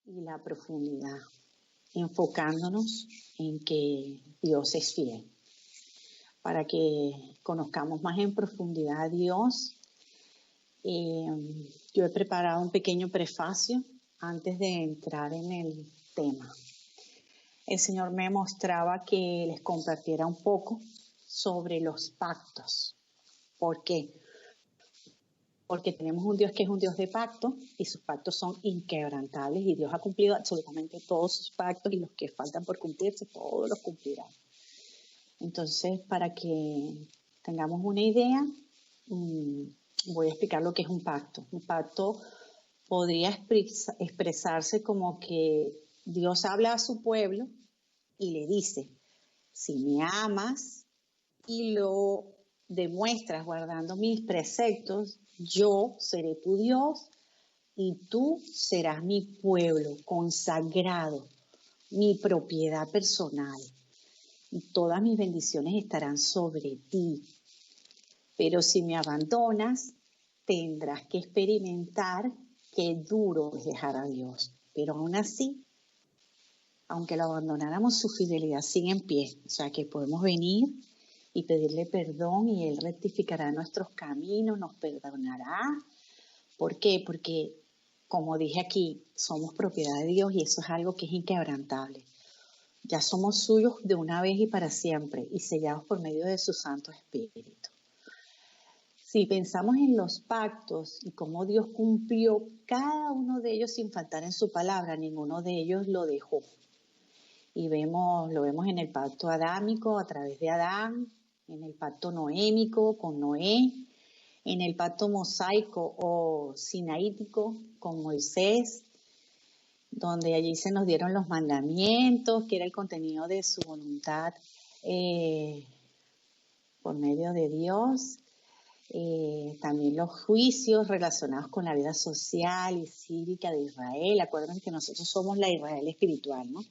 y la profundidad, enfocándonos en que Dios es fiel. Para que conozcamos más en profundidad a Dios, yo he preparado un pequeño prefacio antes de entrar en el tema. El Señor me mostraba que les compartiera un poco sobre los pactos. ¿Por qué? Porque tenemos un Dios que es un Dios de pacto y sus pactos son inquebrantables y Dios ha cumplido absolutamente todos sus pactos y los que faltan por cumplirse, todos los cumplirá. Entonces, para que tengamos una idea, voy a explicar lo que es un pacto. Un pacto podría expresarse como que Dios habla a su pueblo y le dice, si me amas y lo demuestras guardando mis preceptos, yo seré tu Dios y tú serás mi pueblo consagrado, mi propiedad personal. Y todas mis bendiciones estarán sobre ti. Pero si me abandonas, tendrás que experimentar qué duro es dejar a Dios. Pero aún así, aunque lo abandonáramos, su fidelidad sigue en pie. O sea que podemos venir y pedirle perdón y Él rectificará nuestros caminos, nos perdonará. ¿Por qué? Porque, como dije aquí, somos propiedad de Dios y eso es algo que es inquebrantable. Ya somos suyos de una vez y para siempre y sellados por medio de su Santo Espíritu. Si pensamos en los pactos y cómo Dios cumplió cada uno de ellos sin faltar en su palabra, ninguno de ellos lo dejó. Y lo vemos en el pacto adámico a través de Adán, en el pacto noémico con Noé, en el pacto mosaico o sinaítico con Moisés, donde allí se nos dieron los mandamientos, que era el contenido de su voluntad por medio de Dios. También los juicios relacionados con la vida social y cívica de Israel. Acuérdense que nosotros somos la Israel espiritual, ¿no?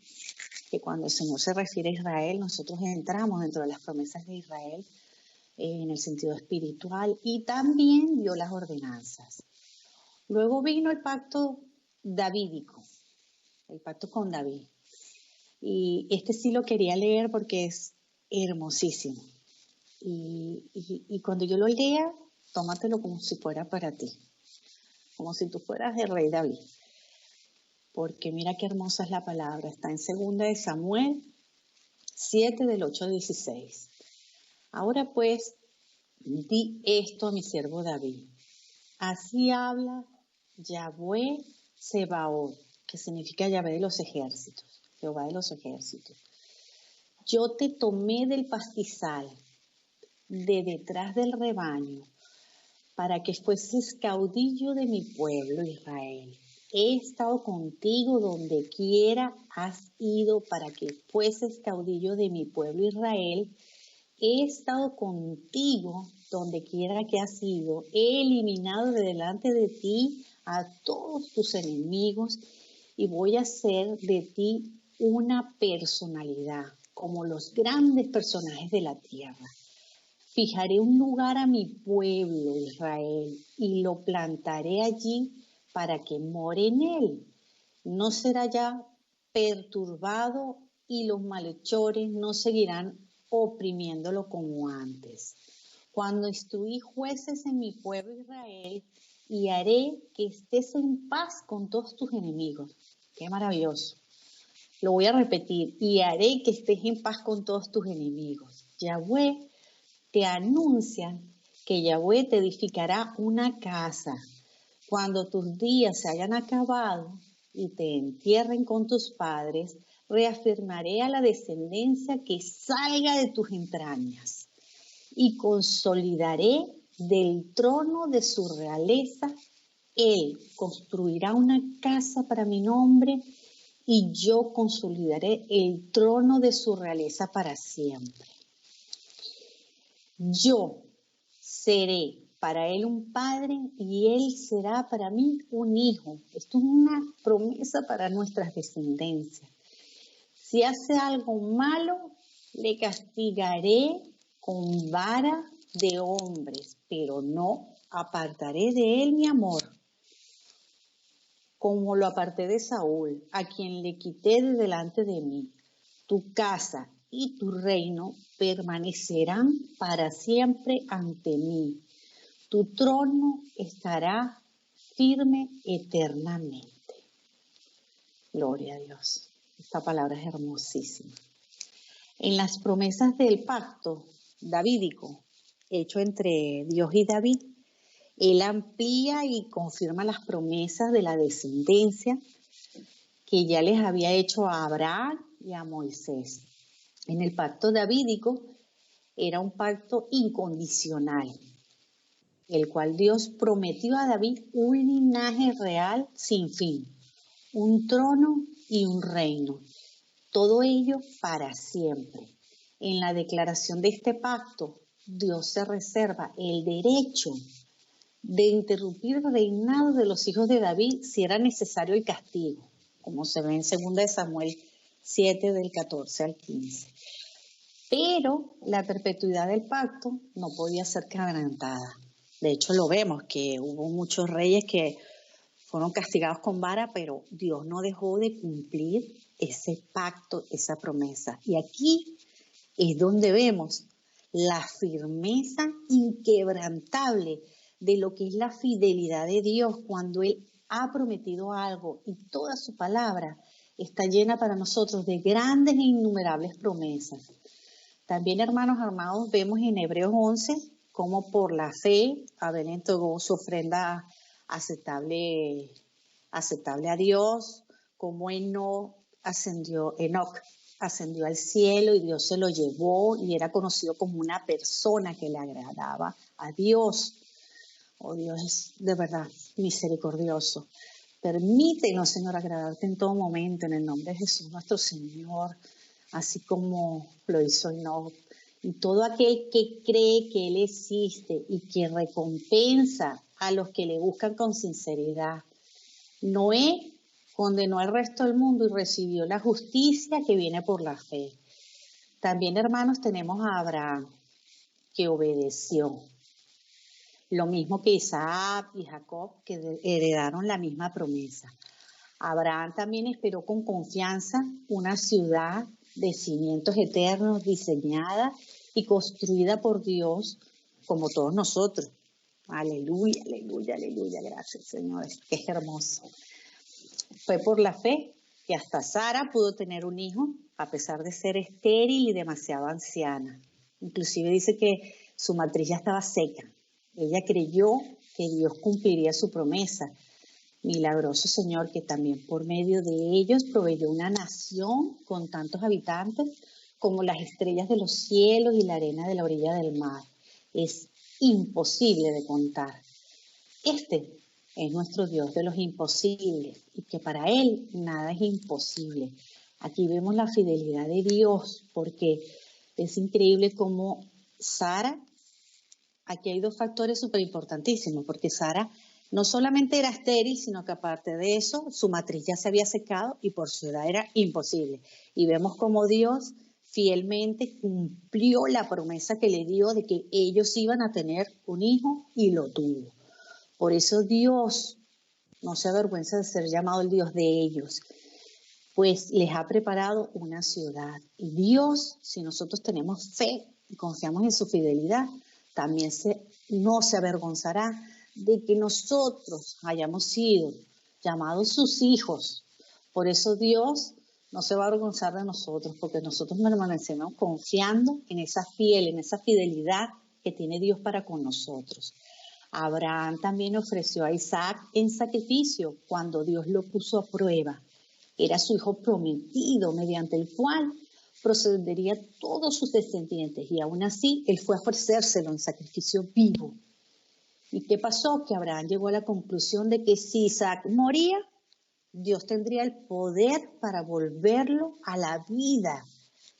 Que cuando el Señor se refiere a Israel, nosotros entramos dentro de las promesas de Israel en el sentido espiritual y también dio las ordenanzas. Luego vino el pacto davídico, el pacto con David. Y este sí lo quería leer porque es hermosísimo. Y cuando yo lo lea, tómatelo como si fuera para ti, como si tú fueras el rey David. Porque mira qué hermosa es la palabra. Está en 2 de Samuel 7 del 8 al 16. Ahora pues, di esto a mi siervo David. Así habla Yahweh Sebaot, que significa Yahvé de los ejércitos, Jehová de los ejércitos. Yo te tomé del pastizal, de detrás del rebaño, para que fueses caudillo de mi pueblo Israel. He estado contigo donde quiera has ido para que fueses caudillo de mi pueblo Israel. He estado contigo donde quiera que has ido. He eliminado de delante de ti a todos tus enemigos y voy a hacer de ti una personalidad, como los grandes personajes de la tierra. Fijaré un lugar a mi pueblo Israel y lo plantaré allí para que more en él. No será ya perturbado y los malhechores no seguirán oprimiéndolo como antes. Cuando instruí jueces en mi pueblo Israel y haré que estés en paz con todos tus enemigos. Qué maravilloso. Lo voy a repetir. Y haré que estés en paz con todos tus enemigos. Yahweh te anuncian que Yahweh te edificará una casa. Cuando tus días se hayan acabado y te entierren con tus padres, reafirmaré a la descendencia que salga de tus entrañas y consolidaré del trono de su realeza. Él construirá una casa para mi nombre y yo consolidaré el trono de su realeza para siempre. Yo seré para él un padre y él será para mí un hijo. Esto es una promesa para nuestras descendencias. Si hace algo malo, le castigaré con vara de hombres, pero no apartaré de él mi amor. como lo aparté de Saúl, a quien le quité de delante de mí. Tu casa y tu reino permanecerán para siempre ante mí. Tu trono estará firme eternamente. Gloria a Dios. Esta palabra es hermosísima. En las promesas del pacto davídico, hecho entre Dios y David, él amplía y confirma las promesas de la descendencia que ya les había hecho a Abraham y a Moisés. En el pacto davídico era un pacto incondicional, el cual Dios prometió a David un linaje real sin fin, un trono y un reino, todo ello para siempre. En la declaración de este pacto, Dios se reserva el derecho de interrumpir el reinado de los hijos de David si era necesario el castigo, como se ve en 2 Samuel 7 del 14 al 15. Pero la perpetuidad del pacto no podía ser quebrantada. De hecho, lo vemos que hubo muchos reyes que fueron castigados con vara, pero Dios no dejó de cumplir ese pacto, esa promesa. Y aquí es donde vemos la firmeza inquebrantable de lo que es la fidelidad de Dios cuando Él ha prometido algo y toda su palabra está llena para nosotros de grandes e innumerables promesas. También, hermanos amados, vemos en Hebreos 11 cómo por la fe Abel entregó su ofrenda aceptable a Dios, cómo Enoc ascendió al cielo y Dios se lo llevó y era conocido como una persona que le agradaba a Dios. Oh, Dios es de verdad misericordioso. Permítenos, Señor, agradarte en todo momento, en el nombre de Jesús nuestro Señor, así como lo hizo Enoc. Y todo aquel que cree que Él existe y que recompensa a los que le buscan con sinceridad. Noé condenó al resto del mundo y recibió la justicia que viene por la fe. También, hermanos, tenemos a Abraham, que obedeció. Lo mismo que Isaac y Jacob, que heredaron la misma promesa. Abraham también esperó con confianza una ciudad de cimientos eternos, diseñada y construida por Dios, como todos nosotros. Aleluya, aleluya, aleluya. Gracias, Señor. Es hermoso. Fue por la fe que hasta Sara pudo tener un hijo, a pesar de ser estéril y demasiado anciana. Inclusive dice que su matriz ya estaba seca. Ella creyó que Dios cumpliría su promesa. Milagroso Señor, que también por medio de ellos proveyó una nación con tantos habitantes como las estrellas de los cielos y la arena de la orilla del mar. Es imposible de contar. Este es nuestro Dios de los imposibles y que para Él nada es imposible. Aquí vemos la fidelidad de Dios porque es increíble cómo Sara, aquí hay dos factores súper importantísimos, porque Sara no solamente era estéril, sino que aparte de eso, su matriz ya se había secado y por su edad era imposible. Y vemos cómo Dios fielmente cumplió la promesa que le dio de que ellos iban a tener un hijo y lo tuvo. Por eso Dios no se avergüenza de ser llamado el Dios de ellos, pues les ha preparado una ciudad. Y Dios, si nosotros tenemos fe y confiamos en su fidelidad, también no se avergonzará de que nosotros hayamos sido llamados sus hijos. Por eso Dios no se va a avergonzar de nosotros, porque nosotros permanecemos confiando en esa fidelidad que tiene Dios para con nosotros. Abraham también ofreció a Isaac en sacrificio cuando Dios lo puso a prueba. Era su hijo prometido, mediante el cual procedería todos sus descendientes, y aún así él fue a ofrecérselo en sacrificio vivo. ¿Y qué pasó? Que Abraham llegó a la conclusión de que si Isaac moría, Dios tendría el poder para volverlo a la vida.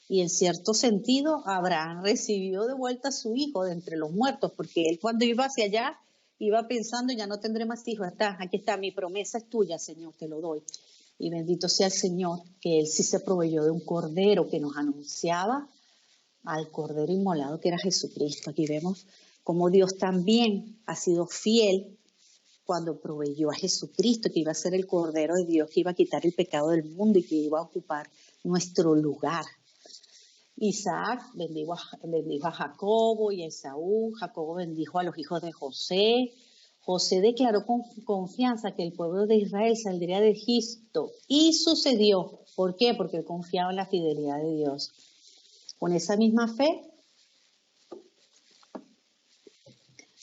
Y en cierto sentido, Abraham recibió de vuelta a su hijo de entre los muertos, porque él cuando iba hacia allá, iba pensando, ya no tendré más hijos, aquí está, mi promesa es tuya, Señor, te lo doy. Y bendito sea el Señor, que Él sí se proveyó de un cordero que nos anunciaba al cordero inmolado que era Jesucristo. Aquí vemos cómo Dios también ha sido fiel cuando proveyó a Jesucristo, que iba a ser el Cordero de Dios, que iba a quitar el pecado del mundo y que iba a ocupar nuestro lugar. Isaac bendijo a Jacobo y a Esaú. Jacobo bendijo a los hijos de José. José declaró con confianza que el pueblo de Israel saldría de Egipto. Y sucedió. ¿Por qué? Porque él confiaba en la fidelidad de Dios. Con esa misma fe,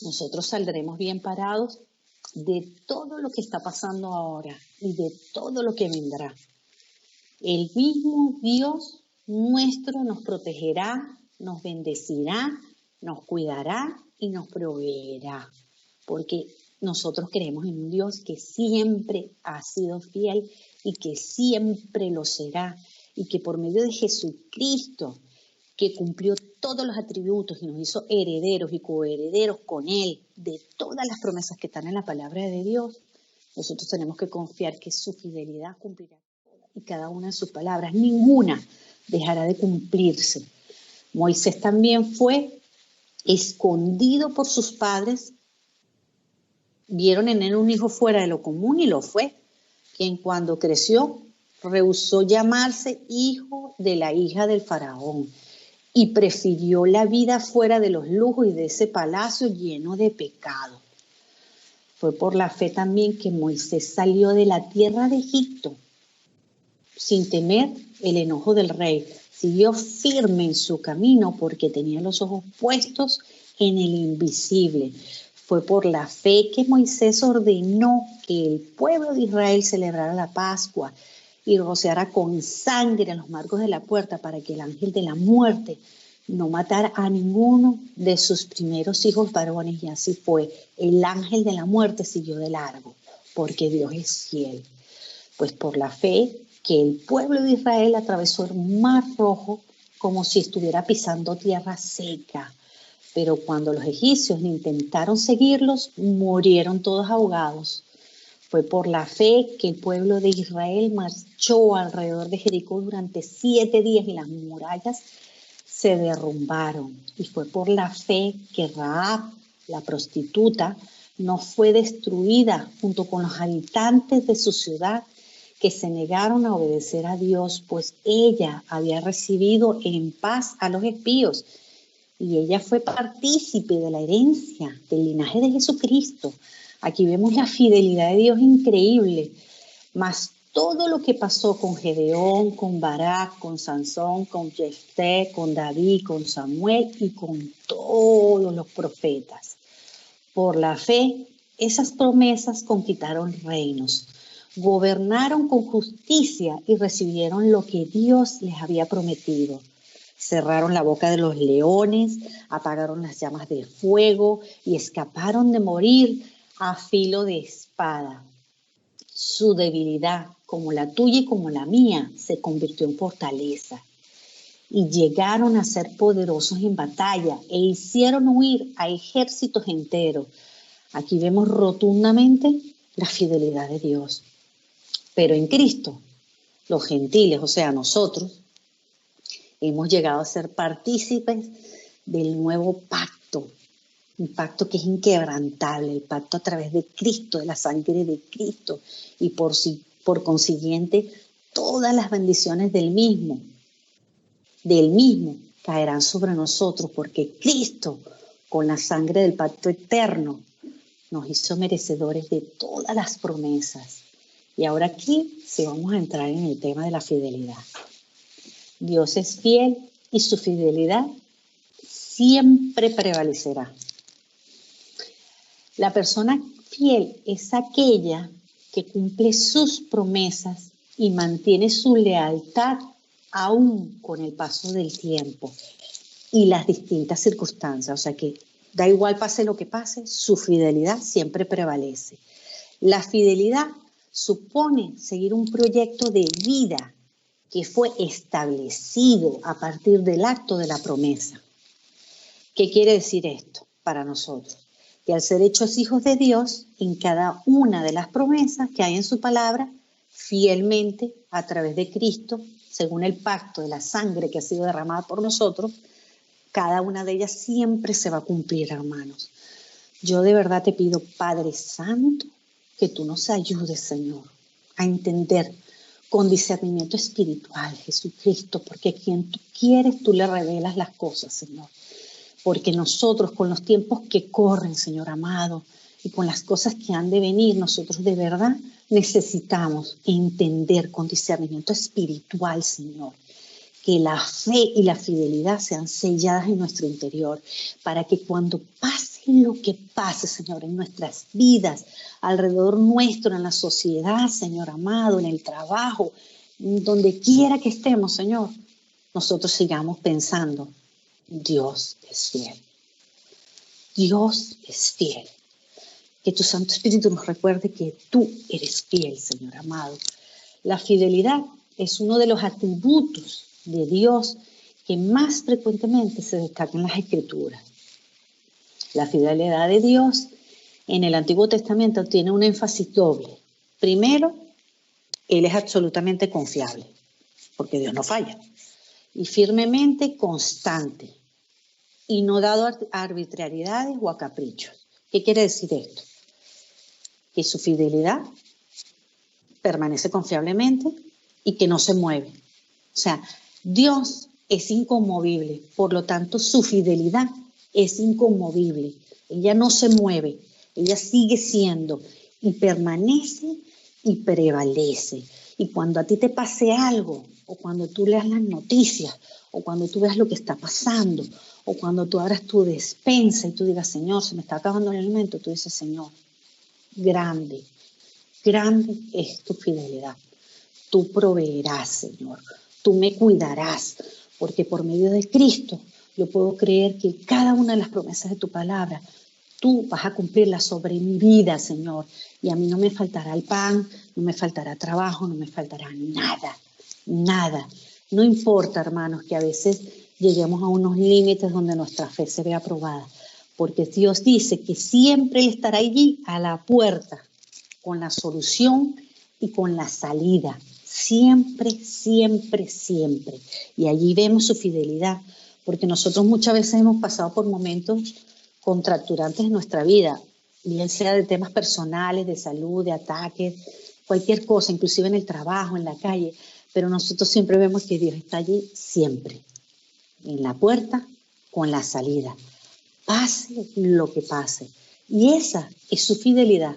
nosotros saldremos bien parados de todo lo que está pasando ahora y de todo lo que vendrá. El mismo Dios nuestro nos protegerá, nos bendecirá, nos cuidará y nos proveerá. Porque nosotros creemos en un Dios que siempre ha sido fiel y que siempre lo será. Y que por medio de Jesucristo, que cumplió todos los atributos y nos hizo herederos y coherederos con Él de todas las promesas que están en la palabra de Dios, nosotros tenemos que confiar que su fidelidad cumplirá y cada una de sus palabras, ninguna dejará de cumplirse. Moisés también fue escondido por sus padres, vieron en él un hijo fuera de lo común y lo fue, quien cuando creció rehusó llamarse hijo de la hija del faraón y prefirió la vida fuera de los lujos y de ese palacio lleno de pecado. Fue por la fe también que Moisés salió de la tierra de Egipto sin temer el enojo del rey. Siguió firme en su camino porque tenía los ojos puestos en el invisible. Fue por la fe que Moisés ordenó que el pueblo de Israel celebrara la Pascua y rociara con sangre en los marcos de la puerta para que el ángel de la muerte no matara a ninguno de sus primeros hijos varones. Y así fue. El ángel de la muerte siguió de largo, porque Dios es fiel. Pues por la fe que el pueblo de Israel atravesó el mar rojo como si estuviera pisando tierra seca. Pero cuando los egipcios intentaron seguirlos, murieron todos ahogados. Fue por la fe que el pueblo de Israel marchó alrededor de Jericó durante 7 días y las murallas se derrumbaron. Y fue por la fe que Rahab, la prostituta, no fue destruida junto con los habitantes de su ciudad que se negaron a obedecer a Dios, pues ella había recibido en paz a los espíos y ella fue partícipe de la herencia del linaje de Jesucristo. Aquí vemos la fidelidad de Dios increíble, más todo lo que pasó con Gedeón, con Barak, con Sansón, con Jefté, con David, con Samuel y con todos los profetas. Por la fe, esas promesas conquistaron reinos, gobernaron con justicia y recibieron lo que Dios les había prometido. Cerraron la boca de los leones, apagaron las llamas de fuego y escaparon de morir a filo de espada. Su debilidad, como la tuya y como la mía, se convirtió en fortaleza. Y llegaron a ser poderosos en batalla e hicieron huir a ejércitos enteros. Aquí vemos rotundamente la fidelidad de Dios. Pero en Cristo, los gentiles, o sea, nosotros, hemos llegado a ser partícipes del nuevo pacto, un pacto que es inquebrantable, el pacto a través de Cristo, de la sangre de Cristo, y por consiguiente todas las bendiciones del mismo caerán sobre nosotros, porque Cristo, con la sangre del pacto eterno, nos hizo merecedores de todas las promesas. Y ahora aquí sí vamos a entrar en el tema de la fidelidad. Dios es fiel y su fidelidad siempre prevalecerá. La persona fiel es aquella que cumple sus promesas y mantiene su lealtad aún con el paso del tiempo y las distintas circunstancias. O sea que da igual pase lo que pase, su fidelidad siempre prevalece. La fidelidad supone seguir un proyecto de vida que fue establecido a partir del acto de la promesa. ¿Qué quiere decir esto para nosotros? Que al ser hechos hijos de Dios, en cada una de las promesas que hay en su palabra, fielmente a través de Cristo, según el pacto de la sangre que ha sido derramada por nosotros, cada una de ellas siempre se va a cumplir, hermanos. Yo de verdad te pido, Padre Santo, que tú nos ayudes, Señor, a entender con discernimiento espiritual, Jesucristo, porque a quien tú quieres, tú le revelas las cosas, Señor. Porque nosotros, con los tiempos que corren, Señor amado, y con las cosas que han de venir, nosotros de verdad necesitamos entender con discernimiento espiritual, Señor, que la fe y la fidelidad sean selladas en nuestro interior, para que cuando pase lo que pase, Señor, en nuestras vidas, alrededor nuestro, en la sociedad, Señor amado, en el trabajo, donde quiera que estemos, Señor, nosotros sigamos pensando, Dios es fiel. Dios es fiel. Que tu Santo Espíritu nos recuerde que tú eres fiel, Señor amado. La fidelidad es uno de los atributos de Dios que más frecuentemente se destaca en las Escrituras. La fidelidad de Dios en el Antiguo Testamento tiene un énfasis doble. Primero, Él es absolutamente confiable, porque Dios no falla, y firmemente constante, y no dado a arbitrariedades o a caprichos. ¿Qué quiere decir esto? Que su fidelidad permanece confiablemente y que no se mueve. O sea, Dios es inconmovible, por lo tanto su fidelidad es inconmovible. Ella no se mueve, ella sigue siendo y permanece y prevalece. Y cuando a ti te pase algo, o cuando tú leas las noticias, o cuando tú veas lo que está pasando, o cuando tú abras tu despensa y tú digas, Señor, se me está acabando el alimento, tú dices, Señor, grande, grande es tu fidelidad. Tú proveerás, Señor. Tú me cuidarás, porque por medio de Cristo yo puedo creer que cada una de las promesas de tu palabra, tú vas a cumplirlas sobre mi vida, Señor. Y a mí no me faltará el pan, no me faltará trabajo, no me faltará nada, nada. No importa, hermanos, que a veces lleguemos a unos límites donde nuestra fe se vea probada, porque Dios dice que siempre Él estará allí a la puerta, con la solución y con la salida. Siempre, siempre, siempre. Y allí vemos su fidelidad, porque nosotros muchas veces hemos pasado por momentos contracturantes en nuestra vida, bien sea de temas personales, de salud, de ataques, cualquier cosa, inclusive en el trabajo, en la calle, pero nosotros siempre vemos que Dios está allí siempre, en la puerta, con la salida, pase lo que pase. Y esa es su fidelidad.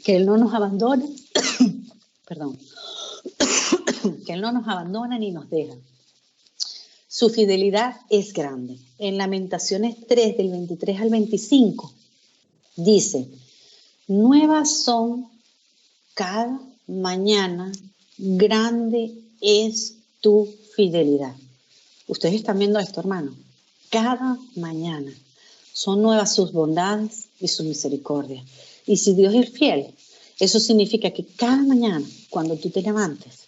Que Él no nos abandone, perdón, que Él no nos abandona ni nos deja. Su fidelidad es grande. En Lamentaciones 3, del 23 al 25, dice, nuevas son cada mañana, grande es tu fidelidad. Ustedes están viendo esto, hermano. Cada mañana son nuevas sus bondades y su misericordia. Y si Dios es fiel, eso significa que cada mañana, cuando tú te levantes,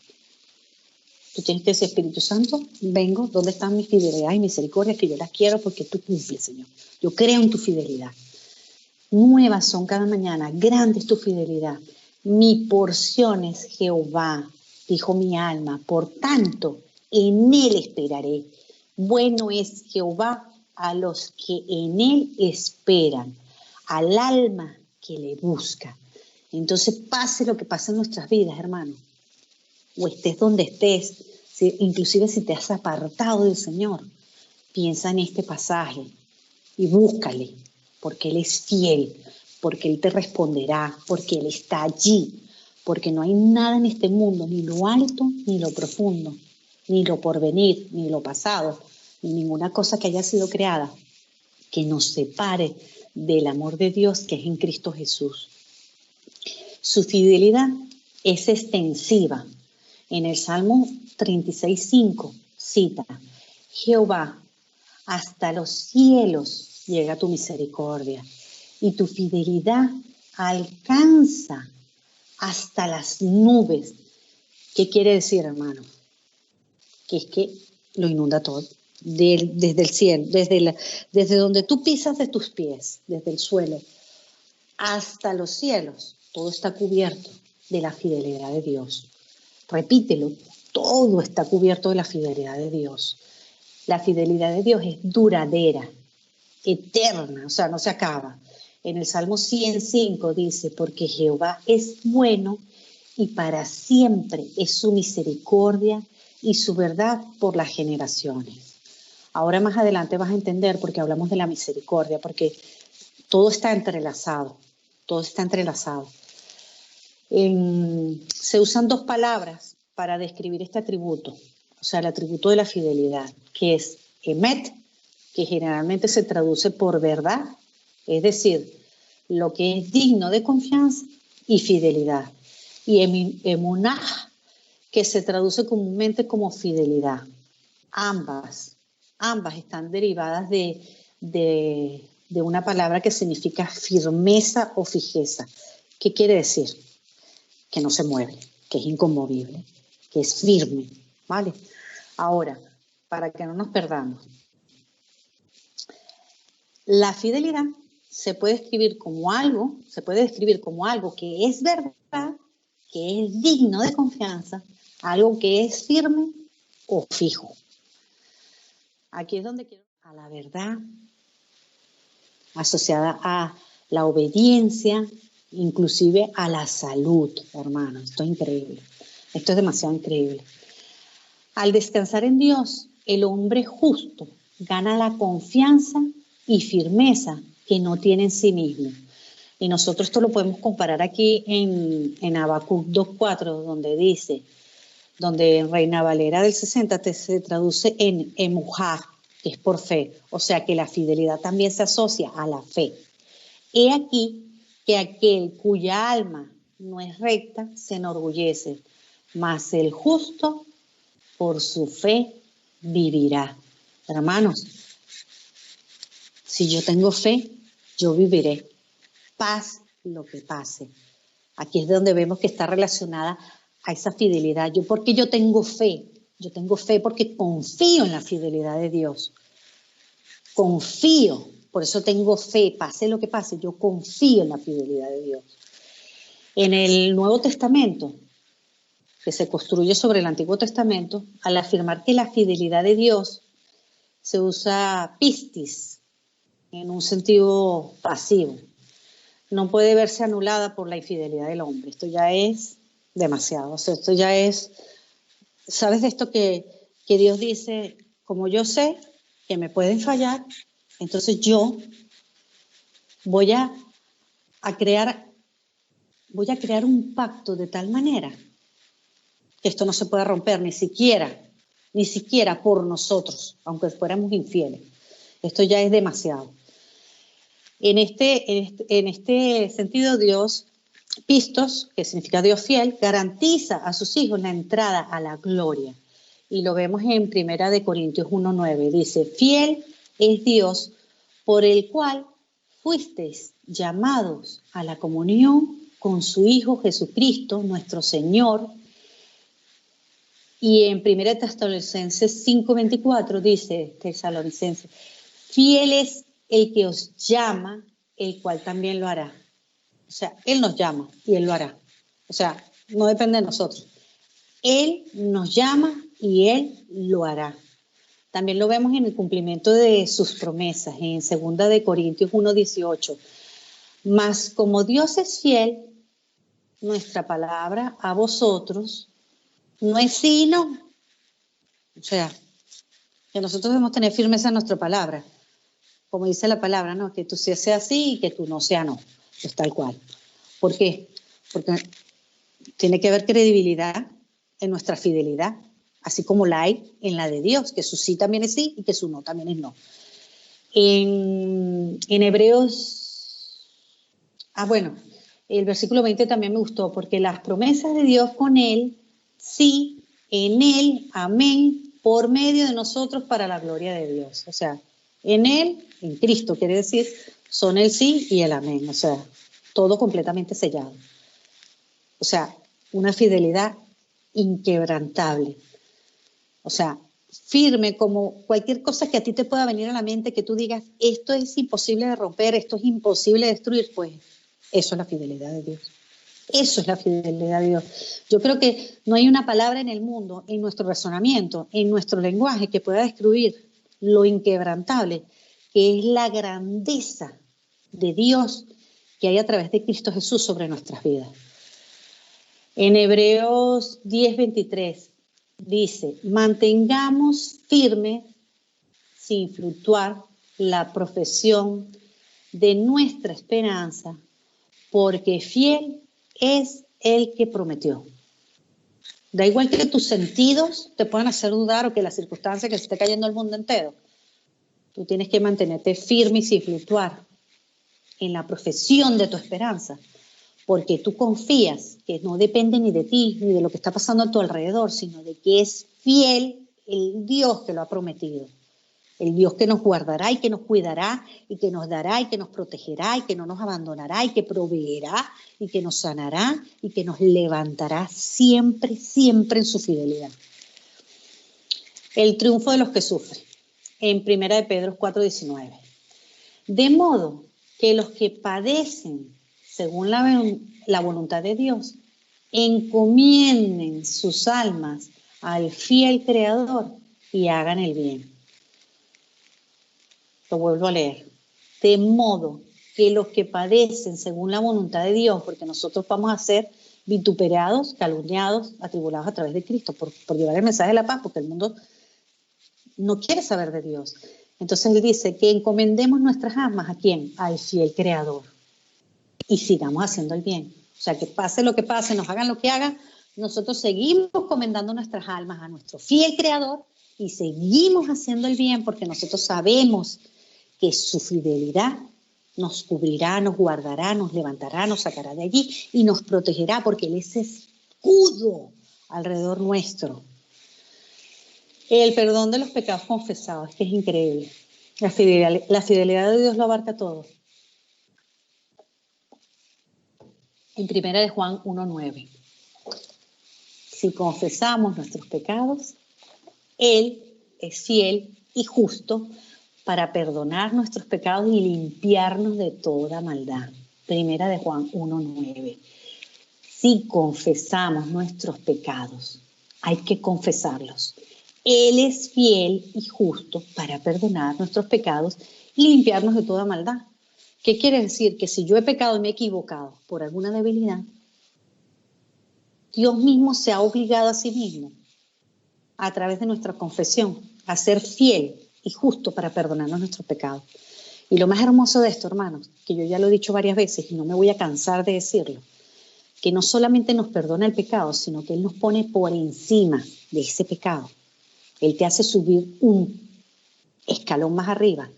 tú tienes que decir, Espíritu Santo, vengo, ¿dónde están mis fidelidades y misericordias? Que yo las quiero porque tú cumples, Señor. Yo creo en tu fidelidad. Nuevas son cada mañana, grande es tu fidelidad. Mi porción es Jehová, dijo mi alma, por tanto, en Él esperaré. Bueno es Jehová a los que en Él esperan, al alma que le busca. Entonces, pase lo que pase en nuestras vidas, hermano, o estés donde estés, inclusive si te has apartado del Señor, piensa en este pasaje y búscale, porque Él es fiel, porque Él te responderá, porque Él está allí, porque no hay nada en este mundo, ni lo alto, ni lo profundo, ni lo porvenir, ni lo pasado, ni ninguna cosa que haya sido creada, que nos separe del amor de Dios que es en Cristo Jesús. Su fidelidad es extensiva. En el Salmo 36:5 cita, Jehová, hasta los cielos llega tu misericordia y tu fidelidad alcanza hasta las nubes. ¿Qué quiere decir, hermano? Que es que lo inunda todo, desde el cielo, desde donde tú pisas de tus pies, desde el suelo, hasta los cielos, todo está cubierto de la fidelidad de Dios. Repítelo, todo está cubierto de la fidelidad de Dios. La fidelidad de Dios es duradera, eterna, o sea, no se acaba. En el Salmo 105 dice, porque Jehová es bueno y para siempre es su misericordia y su verdad por las generaciones. Ahora más adelante vas a entender porque hablamos de la misericordia, porque todo está entrelazado, todo está entrelazado. Se usan dos palabras para describir este atributo, o sea, el atributo de la fidelidad, que es emet, que generalmente se traduce por verdad, es decir, lo que es digno de confianza, y fidelidad. Y emunah, que se traduce comúnmente como fidelidad. Ambas están derivadas de una palabra que significa firmeza o fijeza. ¿Qué quiere decir? Que no se mueve, que es inconmovible, que es firme, ¿vale? Ahora, para que no nos perdamos, la fidelidad se puede describir como algo que es verdad, que es digno de confianza, algo que es firme o fijo. Aquí es donde quiero a la verdad asociada a la obediencia, inclusive a la salud, hermano. Esto es increíble. Esto es demasiado increíble. Al descansar en Dios, el hombre justo gana la confianza y firmeza que no tiene en sí mismo. Y nosotros esto lo podemos comparar aquí en Habacuc 2.4, donde dice, donde en Reina Valera del 60 se traduce en emujá, que es por fe. O sea que la fidelidad también se asocia a la fe. He aquí que aquel cuya alma no es recta se enorgullece, mas el justo por su fe vivirá. Hermanos, si yo tengo fe, yo viviré. Paz lo que pase. Aquí es donde vemos que está relacionada a esa fidelidad. Porque yo tengo fe. Yo tengo fe porque confío en la fidelidad de Dios. Confío. Por eso tengo fe. Pase lo que pase, yo confío en la fidelidad de Dios. En el Nuevo Testamento, que se construye sobre el Antiguo Testamento, al afirmar que la fidelidad de Dios se usa pistis en un sentido pasivo. No puede verse anulada por la infidelidad del hombre. Esto ya es demasiado. O sea, esto ya es, ¿sabes de esto que Dios dice? Como yo sé que me pueden fallar, entonces yo voy a crear un pacto de tal manera que esto no se pueda romper ni siquiera por nosotros, aunque fuéramos infieles. Esto ya es demasiado. En este sentido, Dios, pistos, que significa Dios fiel, garantiza a sus hijos la entrada a la gloria. Y lo vemos en 1 Corintios 1.9. Dice, fiel es Dios por el cual fuisteis llamados a la comunión con su Hijo Jesucristo, nuestro Señor. Y en 1 Tesalonicenses 5.24 dice, Tesalonicenses, fiel es el que os llama, el cual también lo hará. O sea, Él nos llama y Él lo hará. O sea, no depende de nosotros. Él nos llama y Él lo hará. También lo vemos en el cumplimiento de sus promesas, en 2 Corintios 1.18. Mas como Dios es fiel, nuestra palabra a vosotros no es sino, o sea, que nosotros debemos tener firmeza en nuestra palabra. Como dice la palabra, ¿no? Que tú seas así y que tú no seas no. Es tal cual. ¿Por qué? Porque tiene que haber credibilidad en nuestra fidelidad, así como la hay en la de Dios, que su sí también es sí y que su no también es no. En Hebreos, el versículo 20 también me gustó, porque las promesas de Dios con Él, sí, en Él, amén, por medio de nosotros para la gloria de Dios. O sea, en Él, en Cristo, quiere decir, son el sí y el amén. O sea, todo completamente sellado. O sea, una fidelidad inquebrantable. O sea, firme como cualquier cosa que a ti te pueda venir a la mente, que tú digas, esto es imposible de romper, esto es imposible de destruir, pues eso es la fidelidad de Dios. Eso es la fidelidad de Dios. Yo creo que no hay una palabra en el mundo, en nuestro razonamiento, en nuestro lenguaje, que pueda describir lo inquebrantable, que es la grandeza de Dios que hay a través de Cristo Jesús sobre nuestras vidas. En Hebreos 10:23 dice, mantengamos firme, sin fluctuar, la profesión de nuestra esperanza, porque fiel es el que prometió. Da igual que tus sentidos te puedan hacer dudar o que las circunstancias que se esté cayendo el mundo entero. Tú tienes que mantenerte firme y sin fluctuar en la profesión de tu esperanza, porque tú confías que no depende ni de ti ni de lo que está pasando a tu alrededor, sino de que es fiel el Dios que lo ha prometido. El Dios que nos guardará y que nos cuidará y que nos dará y que nos protegerá y que no nos abandonará y que proveerá y que nos sanará y que nos levantará siempre, siempre en su fidelidad. El triunfo de los que sufren. En 1 de Pedro 4:19. De modo que los que padecen según la voluntad de Dios encomienden sus almas al fiel Creador y hagan el bien. Lo vuelvo a leer. De modo que los que padecen según la voluntad de Dios, porque nosotros vamos a ser vituperados, calumniados, atribulados a través de Cristo por llevar el mensaje de la paz, porque el mundo no quiere saber de Dios. Entonces él dice que encomendemos nuestras almas ¿a quién? Al fiel Creador. Y sigamos haciendo el bien. O sea, que pase lo que pase, nos hagan lo que hagan, nosotros seguimos encomendando nuestras almas a nuestro fiel Creador y seguimos haciendo el bien porque nosotros sabemos que su fidelidad nos cubrirá, nos guardará, nos levantará, nos sacará de allí y nos protegerá porque Él es escudo alrededor nuestro. El perdón de los pecados confesados, que es increíble. La fidelidad de Dios lo abarca todo. En 1 de Juan 1:9. Si confesamos nuestros pecados, Él es fiel y justo para perdonar nuestros pecados y limpiarnos de toda maldad. 1 de Juan 1:9. Si confesamos nuestros pecados, hay que confesarlos. Él es fiel y justo para perdonar nuestros pecados y limpiarnos de toda maldad. ¿Qué quiere decir? Que si yo he pecado y me he equivocado por alguna debilidad, Dios mismo se ha obligado a sí mismo, a través de nuestra confesión, a ser fiel y justo para perdonarnos nuestros pecados. Y lo más hermoso de esto, hermanos, que yo ya lo he dicho varias veces y no me voy a cansar de decirlo, que no solamente nos perdona el pecado, sino que Él nos pone por encima de ese pecado. Él te hace subir un escalón más arriba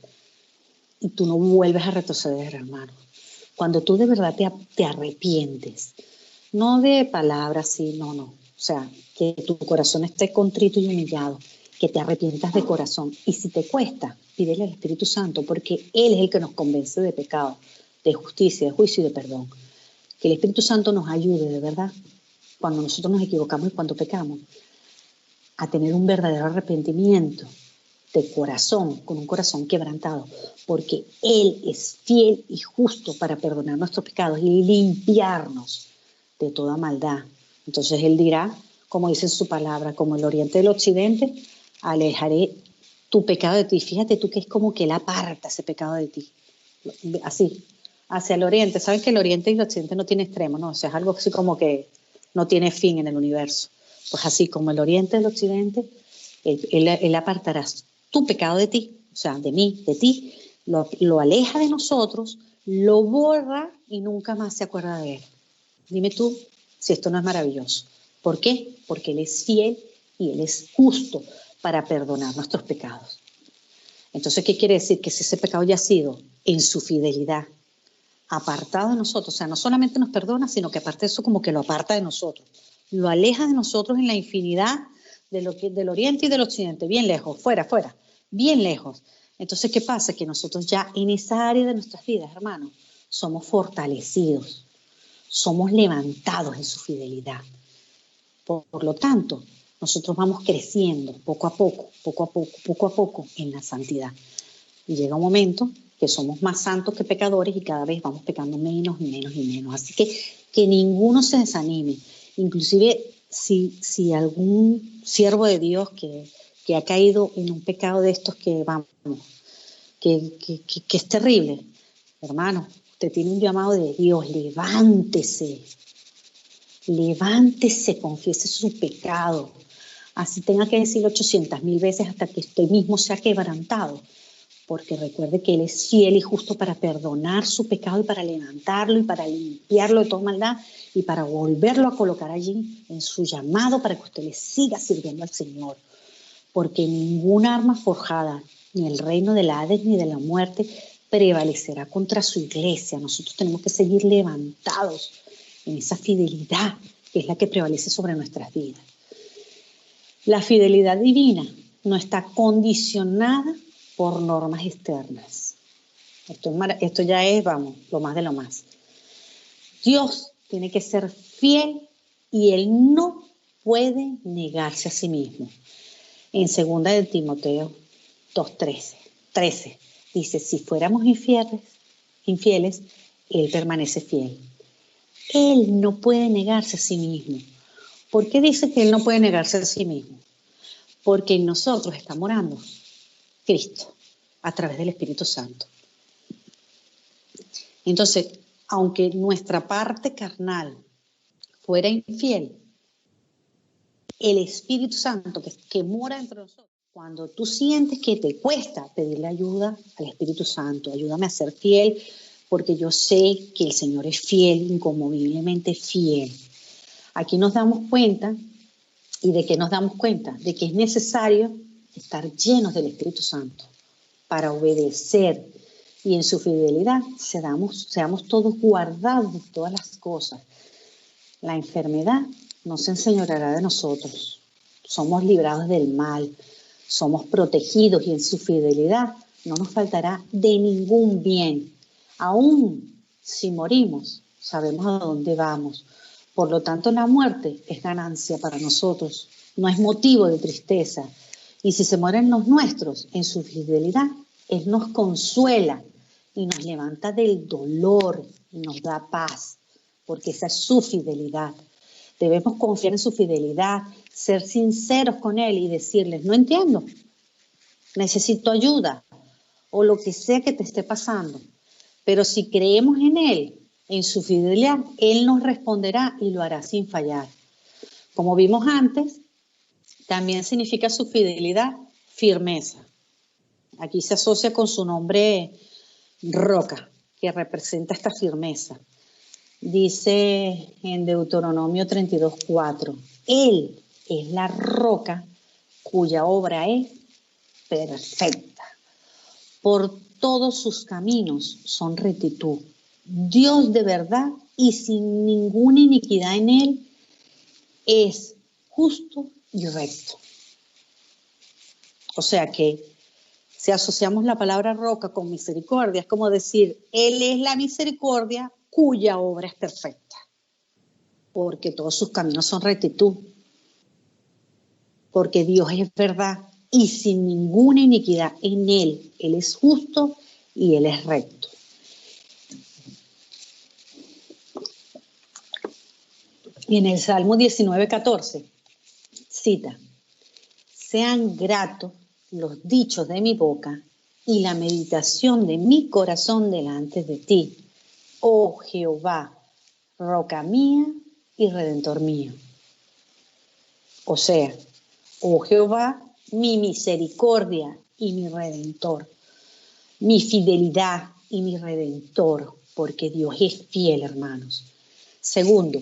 y tú no vuelves a retroceder, hermano. Cuando tú de verdad te arrepientes, no de palabras, sí, no. O sea, que tu corazón esté contrito y humillado, que te arrepientas de corazón. Y si te cuesta, pídele al Espíritu Santo, porque Él es el que nos convence de pecado, de justicia, de juicio y de perdón. Que el Espíritu Santo nos ayude, de verdad, cuando nosotros nos equivocamos y cuando pecamos, a tener un verdadero arrepentimiento de corazón, con un corazón quebrantado, porque Él es fiel y justo para perdonar nuestros pecados y limpiarnos de toda maldad. Entonces Él dirá, como dice en su palabra, como el oriente del occidente, alejaré tu pecado de ti. Fíjate tú que es como que Él aparta ese pecado de ti. Así, hacia el oriente. Saben que el oriente y el occidente no tiene extremo, ¿no? O sea, es algo así como que no tiene fin en el universo. Pues así como el oriente del occidente, él apartará tu pecado de ti, o sea, de mí, de ti, lo aleja de nosotros, lo borra y nunca más se acuerda de Él. Dime tú si esto no es maravilloso. ¿Por qué? Porque Él es fiel y Él es justo para perdonar nuestros pecados. Entonces, ¿qué quiere decir? Que si ese pecado ya ha sido en su fidelidad apartado de nosotros, o sea, no solamente nos perdona, sino que aparte de eso como que lo aparta de nosotros, lo aleja de nosotros en la infinidad del oriente y del occidente, bien lejos, fuera, bien lejos. Entonces, ¿qué pasa? Que nosotros ya en esa área de nuestras vidas, hermanos, somos fortalecidos, somos levantados en su fidelidad. Por lo tanto, nosotros vamos creciendo poco a poco en la santidad. Y llega un momento que somos más santos que pecadores y cada vez vamos pecando menos y menos. Así que ninguno se desanime. Inclusive si algún siervo de Dios que ha caído en un pecado de estos que es terrible, hermano, Usted tiene un llamado de Dios, levántese. Levántese, confiese su pecado. Así tenga que decirlo 800,000 veces hasta que usted mismo sea quebrantado. Porque recuerde que Él es fiel y justo para perdonar su pecado y para levantarlo y para limpiarlo de toda maldad y para volverlo a colocar allí en su llamado para que usted le siga sirviendo al Señor. Porque ninguna arma forjada, ni el reino del Hades ni de la muerte, prevalecerá contra su iglesia. Nosotros tenemos que seguir levantados en esa fidelidad que es la que prevalece sobre nuestras vidas. La fidelidad divina no está condicionada por normas externas. Esto ya es, vamos, lo más de lo más. Dios tiene que ser fiel y Él no puede negarse a sí mismo. En 2 de Timoteo 2:13 dice, si fuéramos infieles, Él permanece fiel. Él no puede negarse a sí mismo. ¿Por qué dice que Él no puede negarse a sí mismo? Porque en nosotros está morando Cristo a través del Espíritu Santo. Entonces, aunque nuestra parte carnal fuera infiel, el Espíritu Santo que mora entre nosotros, cuando tú sientes que te cuesta pedirle ayuda al Espíritu Santo, ayúdame a ser fiel, porque yo sé que el Señor es fiel, inconmoviblemente fiel. Aquí nos damos cuenta, ¿y de qué nos damos cuenta? De que es necesario estar llenos del Espíritu Santo para obedecer y en su fidelidad seamos todos guardados de todas las cosas. La enfermedad no se enseñoreará de nosotros. Somos librados del mal, somos protegidos y en su fidelidad no nos faltará de ningún bien. Aún si morimos, sabemos a dónde vamos. Por lo tanto, la muerte es ganancia para nosotros, no es motivo de tristeza. Y si se mueren los nuestros en su fidelidad, Él nos consuela y nos levanta del dolor y nos da paz, porque esa es su fidelidad. Debemos confiar en su fidelidad, ser sinceros con Él y decirles, no entiendo, necesito ayuda o lo que sea que te esté pasando. Pero si creemos en Él, en su fidelidad, Él nos responderá y lo hará sin fallar. Como vimos antes, también significa su fidelidad, firmeza. Aquí se asocia con su nombre roca, que representa esta firmeza. Dice en Deuteronomio 32:4, Él es la roca cuya obra es perfecta. Por todos sus caminos son rectitud. Dios de verdad y sin ninguna iniquidad en Él es justo y recto. O sea que si asociamos la palabra roca con misericordia, es como decir, Él es la misericordia cuya obra es perfecta, porque todos sus caminos son rectitud, porque Dios es verdad y sin ninguna iniquidad en Él. Él es justo y Él es recto. Y en el Salmo 19:14 cita, sean gratos los dichos de mi boca y la meditación de mi corazón delante de ti, oh Jehová, roca mía y redentor mío. O sea, oh Jehová, mi misericordia y mi redentor, mi fidelidad y mi redentor, porque Dios es fiel, hermanos. Segundo,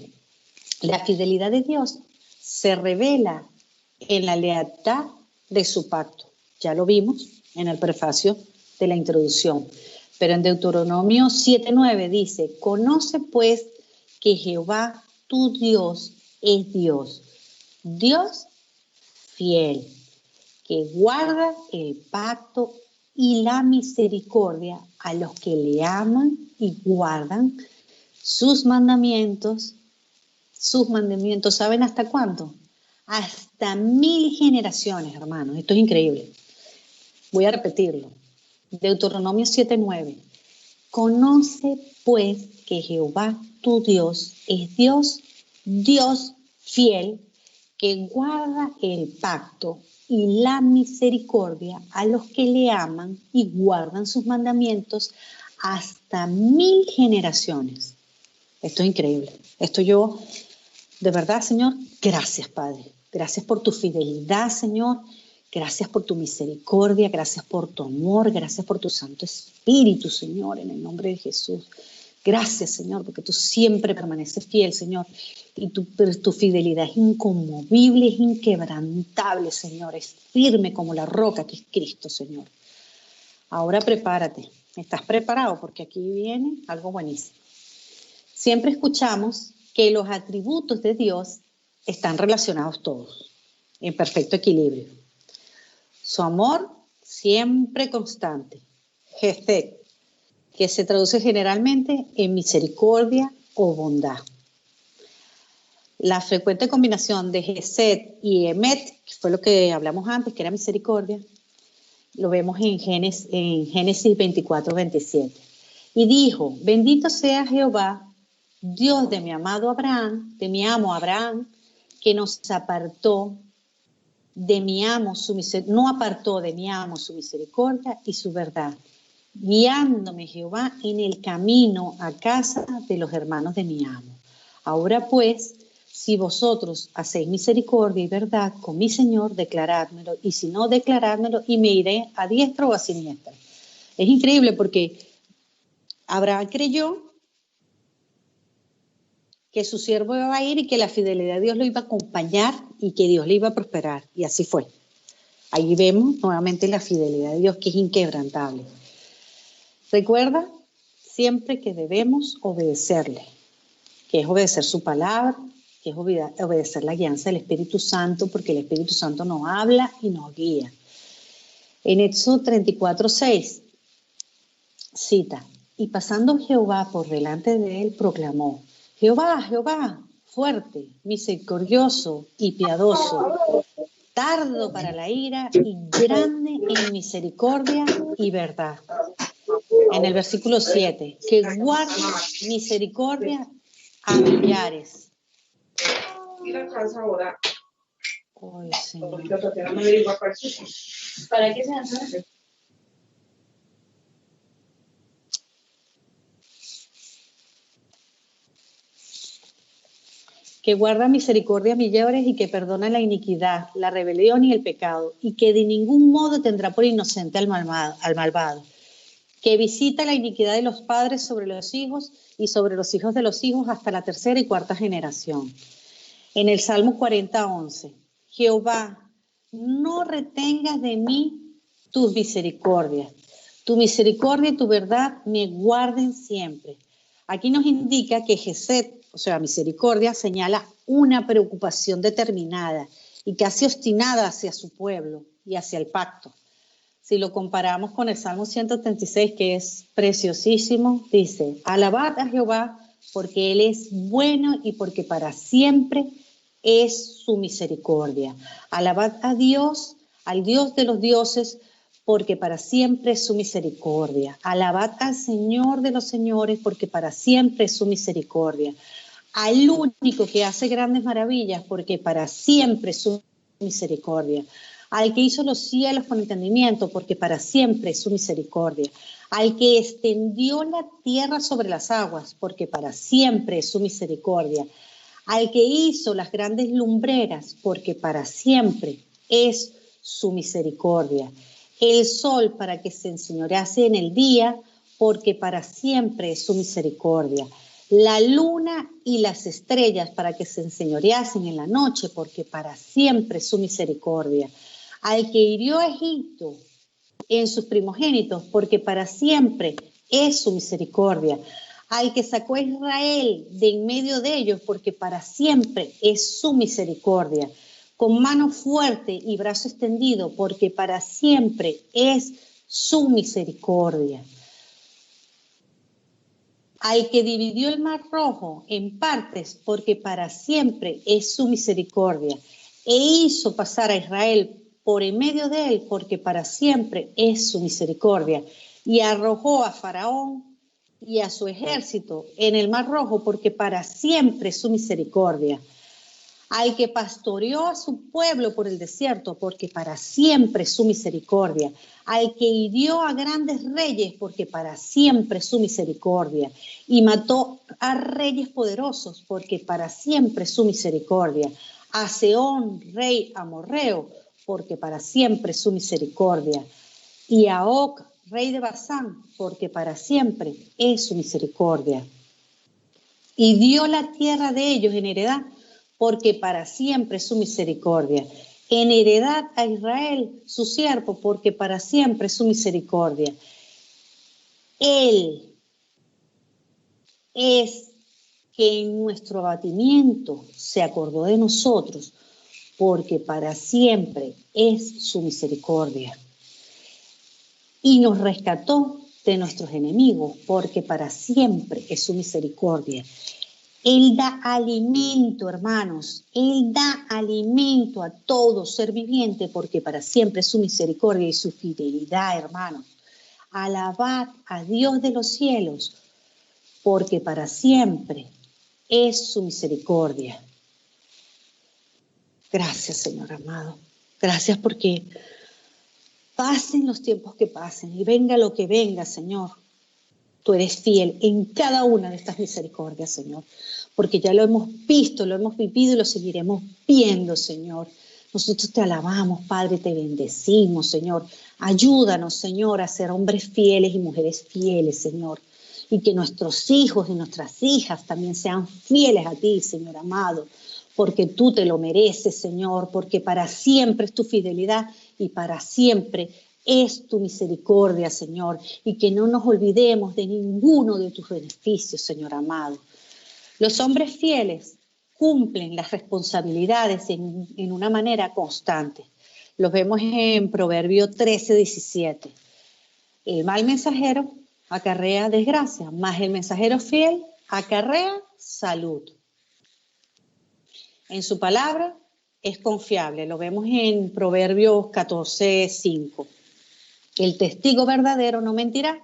la fidelidad de Dios se revela en la lealtad de su pacto. Ya lo vimos en el prefacio de la introducción. Pero en Deuteronomio 7:9 dice, conoce pues que Jehová tu Dios es Dios, Dios fiel, que guarda el pacto y la misericordia a los que le aman y guardan sus mandamientos. Sus mandamientos, ¿saben hasta cuánto? Hasta 1000 generaciones, hermanos. Esto es increíble. Voy a repetirlo. Deuteronomio 7:9. Conoce pues que Jehová tu Dios es Dios, Dios fiel, que guarda el pacto y la misericordia a los que le aman y guardan sus mandamientos hasta 1000 generaciones. Esto es increíble. Esto yo, de verdad, Señor, gracias, Padre. Gracias por tu fidelidad, Señor. Gracias por tu misericordia. Gracias por tu amor. Gracias por tu Santo Espíritu, Señor, en el nombre de Jesús. Gracias, Señor, porque tú siempre permaneces fiel, Señor. Y tu fidelidad es inconmovible, es inquebrantable, Señor. Es firme como la roca que es Cristo, Señor. Ahora prepárate. ¿Estás preparado? Porque aquí viene algo buenísimo. Siempre escuchamos que los atributos de Dios están relacionados todos, en perfecto equilibrio. Su amor siempre constante, Gesed, que se traduce generalmente en misericordia o bondad. La frecuente combinación de Gesed y Emet, que fue lo que hablamos antes, que era misericordia, lo vemos en Génesis 24, 27. Y dijo, bendito sea Jehová, Dios de mi amado Abraham, de mi amo Abraham, que nos apartó de mi amo no apartó de mi amo su misericordia y su verdad, guiándome Jehová en el camino a casa de los hermanos de mi amo. Ahora pues, si vosotros hacéis misericordia y verdad con mi Señor, declarádmelo, y si no, declarádmelo, y me iré a diestra o a siniestra. Es increíble porque Abraham creyó que su siervo iba a ir y que la fidelidad de Dios lo iba a acompañar y que Dios le iba a prosperar. Y así fue. Ahí vemos nuevamente la fidelidad de Dios, que es inquebrantable. Recuerda siempre que debemos obedecerle, que es obedecer su palabra, que es obedecer la guianza del Espíritu Santo, porque el Espíritu Santo nos habla y nos guía. En Éxodo 34, 6, cita, y pasando Jehová por delante de él, proclamó, Jehová, Jehová, fuerte, misericordioso y piadoso, tardo para la ira y grande en misericordia y verdad. En el versículo 7, que guarda misericordia a millares. Ir a casa ahora. Ay, Señor. ¿Para qué se hace? Que guarda misericordia a millares y que perdona la iniquidad, la rebelión y el pecado, y que de ningún modo tendrá por inocente al malvado, que visita la iniquidad de los padres sobre los hijos y sobre los hijos de los hijos hasta la tercera y cuarta generación. En el Salmo 40, 11, Jehová, no retengas de mí tus misericordias, tu misericordia y tu verdad me guarden siempre. Aquí nos indica que Gesed, o sea, misericordia, señala una preocupación determinada y casi obstinada hacia su pueblo y hacia el pacto. Si lo comparamos con el Salmo 136, que es preciosísimo, dice, alabad a Jehová porque Él es bueno y porque para siempre es su misericordia. Alabad a Dios, al Dios de los dioses, porque para siempre es su misericordia. Alabad al Señor de los señores, porque para siempre es su misericordia. Al único que hace grandes maravillas, porque para siempre es su misericordia. Al que hizo los cielos con entendimiento, porque para siempre es su misericordia. Al que extendió la tierra sobre las aguas, porque para siempre es su misericordia. Al que hizo las grandes lumbreras, porque para siempre es su misericordia. El sol para que se enseñorease en el día, porque para siempre es su misericordia. La luna y las estrellas para que se enseñoreasen en la noche, porque para siempre es su misericordia. Al que hirió a Egipto en sus primogénitos, porque para siempre es su misericordia. Al que sacó a Israel de en medio de ellos, porque para siempre es su misericordia. Con mano fuerte y brazo extendido, porque para siempre es su misericordia. Al que dividió el mar rojo en partes, porque para siempre es su misericordia. E hizo pasar a Israel por en medio de él, porque para siempre es su misericordia. Y arrojó a Faraón y a su ejército en el mar rojo, porque para siempre es su misericordia. al que pastoreó a su pueblo por el desierto, porque para siempre es su misericordia, al que hirió a grandes reyes, porque para siempre es su misericordia, y mató a reyes poderosos, porque para siempre es su misericordia, a Sehón, rey amorreo, porque para siempre es su misericordia, y a Og, rey de Basán, porque para siempre es su misericordia. Y dio la tierra de ellos en heredad, porque para siempre es su misericordia. En heredad a Israel, su siervo, porque para siempre es su misericordia. Él es que en nuestro abatimiento se acordó de nosotros, porque para siempre es su misericordia. Y nos rescató de nuestros enemigos, porque para siempre es su misericordia. Él da alimento, hermanos. Él da alimento a todo ser viviente, porque para siempre es su misericordia y su fidelidad, hermanos. Alabad a Dios de los cielos, porque para siempre es su misericordia. Gracias, Señor amado. Gracias porque pasen los tiempos que pasen y venga lo que venga, Señor. Tú eres fiel en cada una de estas misericordias, Señor, porque ya lo hemos visto, lo hemos vivido y lo seguiremos viendo, Señor. Nosotros te alabamos, Padre, te bendecimos, Señor. Ayúdanos, Señor, a ser hombres fieles y mujeres fieles, Señor. Y que nuestros hijos y nuestras hijas también sean fieles a ti, Señor amado, porque tú te lo mereces, Señor, porque para siempre es tu fidelidad y para siempre es tu misericordia, Señor, y que no nos olvidemos de ninguno de tus beneficios, Señor amado. Los hombres fieles cumplen las responsabilidades en una manera constante. Los vemos en Proverbio 13:17. El mal mensajero acarrea desgracia, mas el mensajero fiel acarrea salud. En su palabra es confiable. Lo vemos en Proverbios 14:5. El testigo verdadero no mentirá,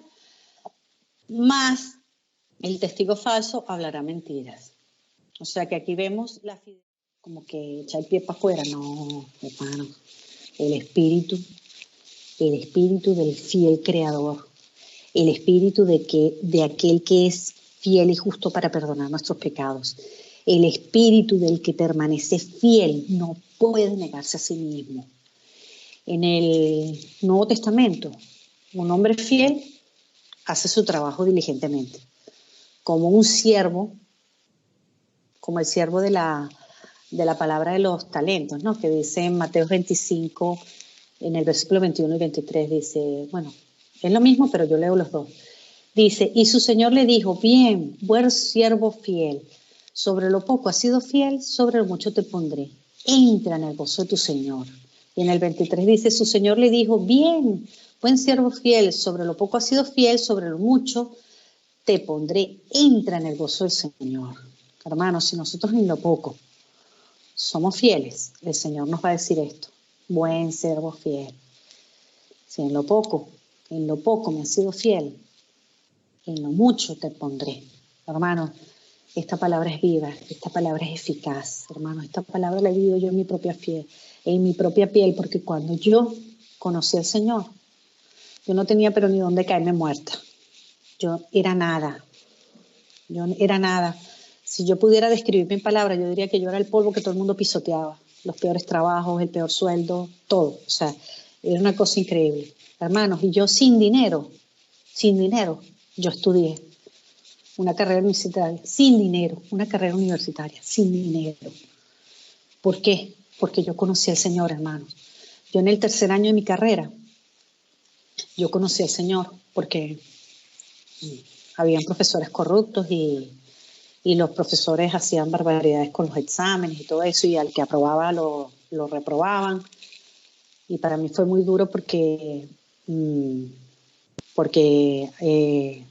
mas el testigo falso hablará mentiras. O sea que aquí vemos la fidelidad, como que echa el pie para afuera. No, hermano, el espíritu del fiel creador, el espíritu de aquel que es fiel y justo para perdonar nuestros pecados, el espíritu del que permanece fiel no puede negarse a sí mismo. En el Nuevo Testamento, un hombre fiel hace su trabajo diligentemente, como un siervo, como el siervo de la palabra de los talentos, ¿no? Que dice en Mateo 25, en el versículo 21 y 23, dice, bueno, es lo mismo, pero yo leo los dos. Dice, y su Señor le dijo, bien, buen siervo fiel, sobre lo poco has sido fiel, sobre lo mucho te pondré. Entra en el gozo de tu Señor. Y en el 23 dice, su Señor le dijo, bien, buen siervo fiel, sobre lo poco has sido fiel, sobre lo mucho te pondré. Entra en el gozo del Señor. Hermanos, si nosotros en lo poco somos fieles, el Señor nos va a decir esto, buen siervo fiel. Si en lo poco me has sido fiel, en lo mucho te pondré. Hermanos, esta palabra es viva, esta palabra es eficaz, hermano. Esta palabra la he vivido yo en mi propia piel, porque cuando yo conocí al Señor, yo no tenía pero ni dónde caerme muerta. Yo era nada. Si yo pudiera describirme en palabras, yo diría que yo era el polvo que todo el mundo pisoteaba. Los peores trabajos, el peor sueldo, todo. O sea, era una cosa increíble. Hermanos, y yo sin dinero, yo estudié una carrera universitaria, sin dinero, una carrera universitaria, sin dinero. ¿Por qué? Porque yo conocí al Señor, hermanos. Yo en el tercer año de mi carrera, yo conocí al Señor porque habían profesores corruptos y los profesores hacían barbaridades con los exámenes y todo eso, y al que aprobaba lo reprobaban. Y para mí fue muy duro porque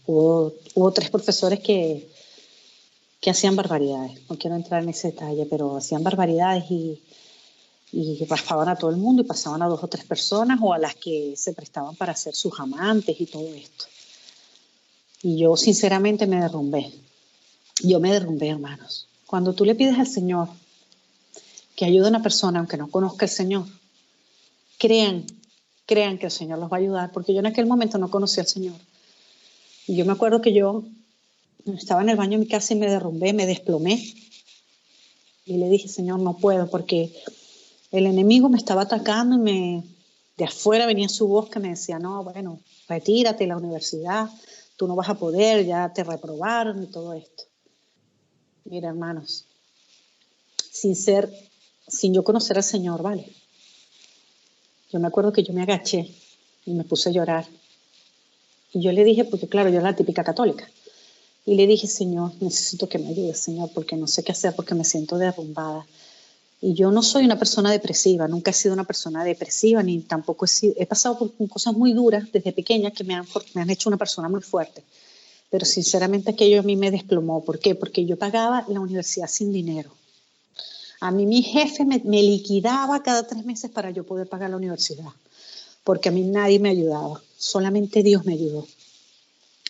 hubo 3 profesores que hacían barbaridades. No quiero entrar en ese detalle, pero hacían barbaridades y raspaban a todo el mundo y pasaban a 2 o 3 personas o a las que se prestaban para ser sus amantes y todo esto. Y yo sinceramente me derrumbé. Yo me derrumbé, hermanos. Cuando tú le pides al Señor que ayuda a una persona aunque no conozca al Señor, crean que el Señor los va a ayudar, porque yo en aquel momento no conocía al Señor. Y yo me acuerdo que yo estaba en el baño de mi casa y me derrumbé, me desplomé. Y le dije, Señor, no puedo, porque el enemigo me estaba atacando y de afuera venía su voz que me decía, no, bueno, retírate de la universidad, tú no vas a poder, ya te reprobaron y todo esto. Mira, hermanos, sin yo conocer al Señor, ¿vale? Yo me acuerdo que yo me agaché y me puse a llorar. Y yo le dije, porque claro, yo era la típica católica. Y le dije, Señor, necesito que me ayudes, Señor, porque no sé qué hacer, porque me siento derrumbada. Y yo no soy una persona depresiva, nunca he sido una persona depresiva, ni tampoco he pasado por cosas muy duras desde pequeña que me han hecho una persona muy fuerte. Pero sinceramente aquello a mí me desplomó. ¿Por qué? Porque yo pagaba la universidad sin dinero. A mí mi jefe me liquidaba cada 3 meses para yo poder pagar la universidad. Porque a mí nadie me ayudaba, solamente Dios me ayudó.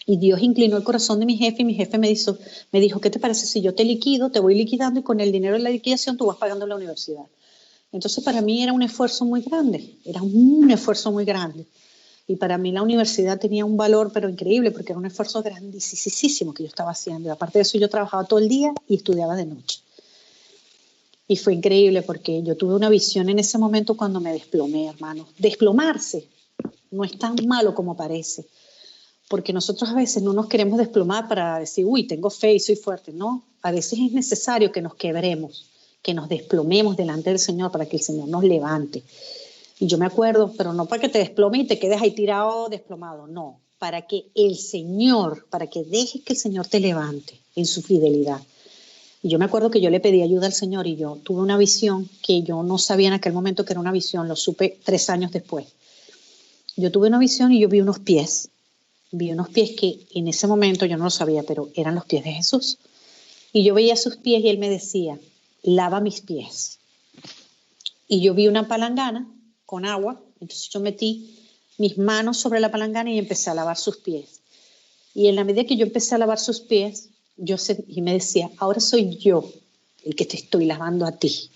Y Dios inclinó el corazón de mi jefe y mi jefe me dijo, ¿qué te parece si yo te liquido, te voy liquidando y con el dinero de la liquidación tú vas pagando la universidad? Entonces para mí era un esfuerzo muy grande, Y para mí la universidad tenía un valor pero increíble porque era un esfuerzo grandísimo que yo estaba haciendo. Y aparte de eso yo trabajaba todo el día y estudiaba de noche. Y fue increíble porque yo tuve una visión en ese momento cuando me desplomé, hermano. Desplomarse no es tan malo como parece. Porque nosotros a veces no nos queremos desplomar para decir, uy, tengo fe y soy fuerte. No, a veces es necesario que nos quebremos, que nos desplomemos delante del Señor para que el Señor nos levante. Y yo me acuerdo, pero no para que te desplomes y te quedes ahí tirado, desplomado, no. Para que dejes que el Señor te levante en su fidelidad. Y yo me acuerdo que yo le pedí ayuda al Señor y yo tuve una visión que yo no sabía en aquel momento que era una visión, lo supe 3 años después. Yo tuve una visión y yo vi unos pies que en ese momento yo no lo sabía, pero eran los pies de Jesús. Y yo veía sus pies y él me decía, lava mis pies. Y yo vi una palangana con agua, entonces yo metí mis manos sobre la palangana y empecé a lavar sus pies. Y en la medida que yo empecé a lavar sus pies, y me decía, ahora soy yo el que te estoy lavando a ti.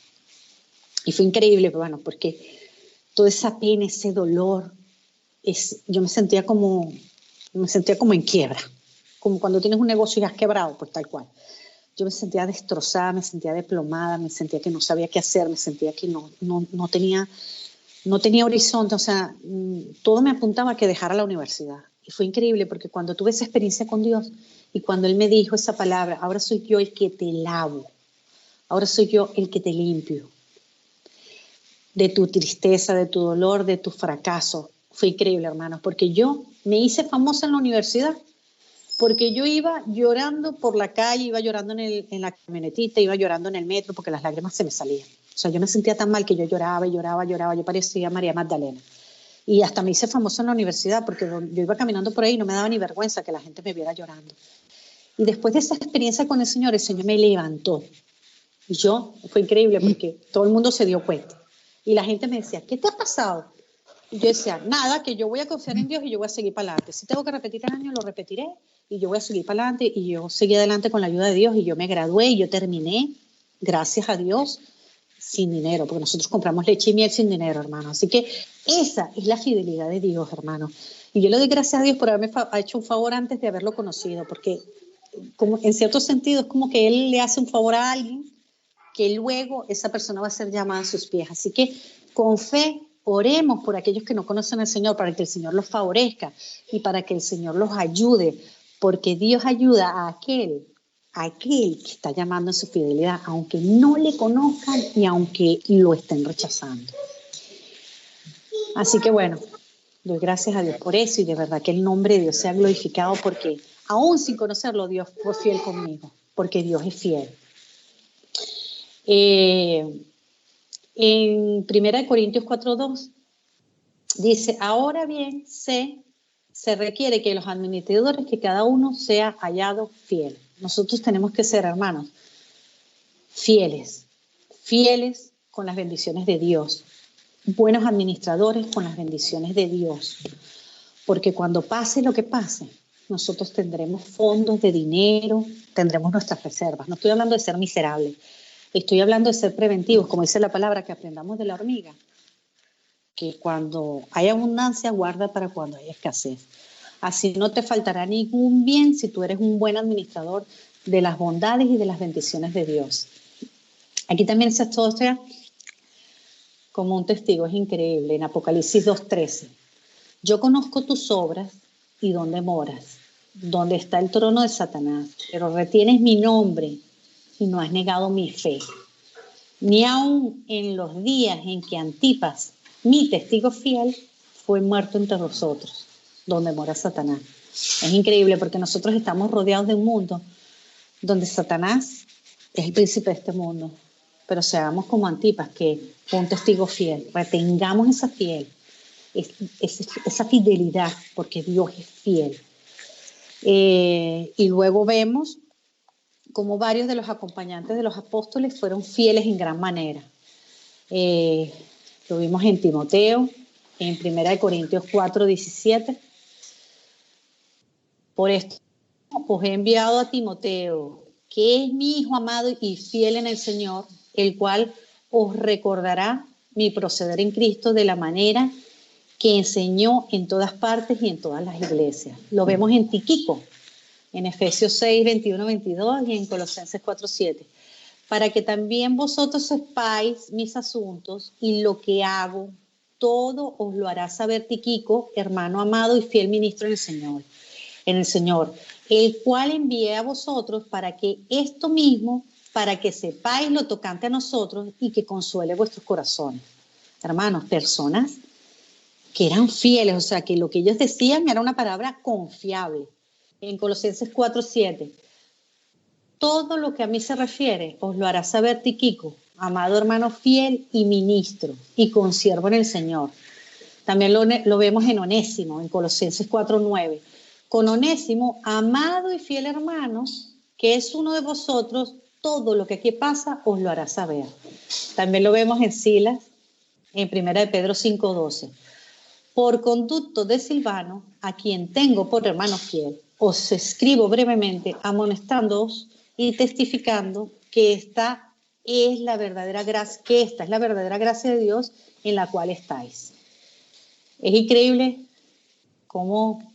Y fue increíble, bueno, porque toda esa pena, ese dolor, yo me sentía como en quiebra, como cuando tienes un negocio y has quebrado, pues tal cual. Yo me sentía destrozada, me sentía desplomada, me sentía que no sabía qué hacer, me sentía que no tenía horizonte, o sea, todo me apuntaba a que dejara la universidad. Y fue increíble porque cuando tuve esa experiencia con Dios y cuando Él me dijo esa palabra, ahora soy yo el que te lavo, ahora soy yo el que te limpio de tu tristeza, de tu dolor, de tu fracaso. Fue increíble, hermanos, porque yo me hice famosa en la universidad, porque yo iba llorando por la calle, iba llorando en la camionetita, iba llorando en el metro, porque las lágrimas se me salían. O sea, yo me sentía tan mal que yo lloraba, yo parecía María Magdalena. Y hasta me hice famosa en la universidad, porque yo iba caminando por ahí y no me daba ni vergüenza que la gente me viera llorando. Y después de esa experiencia con el Señor me levantó. Y fue increíble porque todo el mundo se dio cuenta. Y la gente me decía, ¿qué te ha pasado? Y yo decía, nada, que yo voy a confiar en Dios y yo voy a seguir para adelante. Si tengo que repetir el año, lo repetiré y yo voy a seguir para adelante. Y yo seguí adelante con la ayuda de Dios y yo me gradué y yo terminé, gracias a Dios, sin dinero, porque nosotros compramos leche y miel sin dinero, hermano. Así que esa es la fidelidad de Dios, hermano. Y yo le doy gracias a Dios por haberme hecho un favor antes de haberlo conocido, porque como, en cierto sentido es como que Él le hace un favor a alguien que luego esa persona va a ser llamada a sus pies. Así que con fe oremos por aquellos que no conocen al Señor, para que el Señor los favorezca y para que el Señor los ayude, porque Dios ayuda a aquel que está llamando en su fidelidad, aunque no le conozcan y aunque lo estén rechazando. Así que bueno, doy gracias a Dios por eso y de verdad que el nombre de Dios sea glorificado, porque aún sin conocerlo Dios fue fiel conmigo, porque Dios es fiel. En 1 Corintios 4:2 dice, ahora bien se requiere que los administradores, que cada uno sea hallado fiel. Nosotros tenemos que ser, hermanos, fieles con las bendiciones de Dios, buenos administradores con las bendiciones de Dios, porque cuando pase lo que pase, nosotros tendremos fondos de dinero, tendremos nuestras reservas. No estoy hablando de ser miserable, Estoy hablando de ser preventivos, como dice la palabra, que aprendamos de la hormiga, que cuando hay abundancia, guarda para cuando hay escasez. Así no te faltará ningún bien si tú eres un buen administrador de las bondades y de las bendiciones de Dios. Aquí también se asocia como un testigo, es increíble, en Apocalipsis 2:13. Yo conozco tus obras y dónde moras, dónde está el trono de Satanás, pero retienes mi nombre y no has negado mi fe. Ni aun en los días en que Antipas, mi testigo fiel, fue muerto entre nosotros, donde mora Satanás. Es increíble porque nosotros estamos rodeados de un mundo donde Satanás es el príncipe de este mundo, pero seamos como Antipas, que fue un testigo fiel, retengamos esa esa fidelidad, porque Dios es fiel. Y luego vemos como varios de los acompañantes de los apóstoles fueron fieles en gran manera. Lo vimos en Timoteo, en 1 Corintios 4:17. Por esto os he enviado a Timoteo, que es mi hijo amado y fiel en el Señor, el cual os recordará mi proceder en Cristo de la manera que enseñó en todas partes y en todas las iglesias. Lo vemos en Tíquico, en Efesios 6:21-22 y en Colosenses 4:7. Para que también vosotros sepáis mis asuntos y lo que hago, todo os lo hará saber Tíquico, hermano amado y fiel ministro en el Señor, el cual envié a vosotros para que esto mismo, para que sepáis lo tocante a nosotros y que consuele vuestros corazones. Hermanos, personas que eran fieles, o sea, que lo que ellos decían era una palabra confiable. En Colosenses 4:7, todo lo que a mí se refiere os lo hará saber Tíquico, amado hermano fiel y ministro y consiervo en el Señor. También lo vemos en Onésimo, en Colosenses 4:9. Con Onésimo, amado y fiel hermano, que es uno de vosotros, todo lo que aquí pasa os lo hará saber. También lo vemos en Silas, en 1 de Pedro 5:12. Por conducto de Silvano, a quien tengo por hermano fiel, os escribo brevemente amonestándoos y testificando que esta es la verdadera gracia de Dios en la cual estáis. Es increíble cómo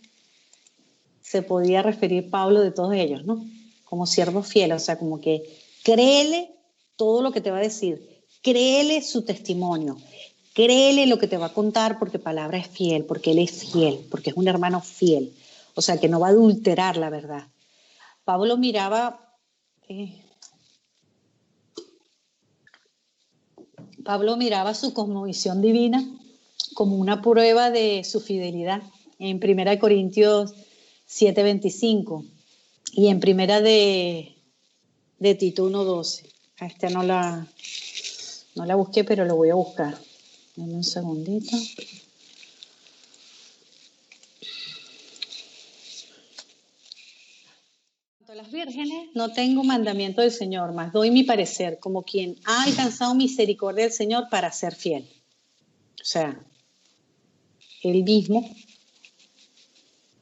se podía referir Pablo de todos ellos, ¿no? Como siervo fiel, o sea, como que créele todo lo que te va a decir, créele su testimonio, créele lo que te va a contar porque palabra es fiel, porque él es fiel, porque es un hermano fiel, o sea, que no va a adulterar la verdad. Pablo miraba su cosmovisión divina como una prueba de su fidelidad. En 1 Corintios 7:25 y en 1 de Tito 1:12. A esta no la busqué, pero lo voy a buscar. Dame un segundito. Las vírgenes no tengo mandamiento del Señor, mas doy mi parecer como quien ha alcanzado misericordia del Señor para ser fiel. O sea, él mismo,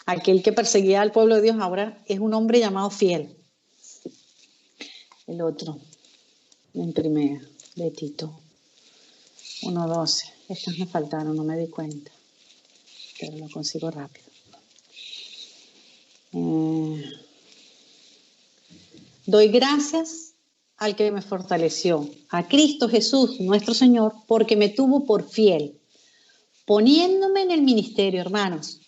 aquel que perseguía al pueblo de Dios, ahora es un hombre llamado fiel. El otro, en 1 de Tito 1:12. Estas me faltaron, no me di cuenta, pero lo consigo rápido. Doy gracias al que me fortaleció, a Cristo Jesús, nuestro Señor, porque me tuvo por fiel, poniéndome en el ministerio, hermanos.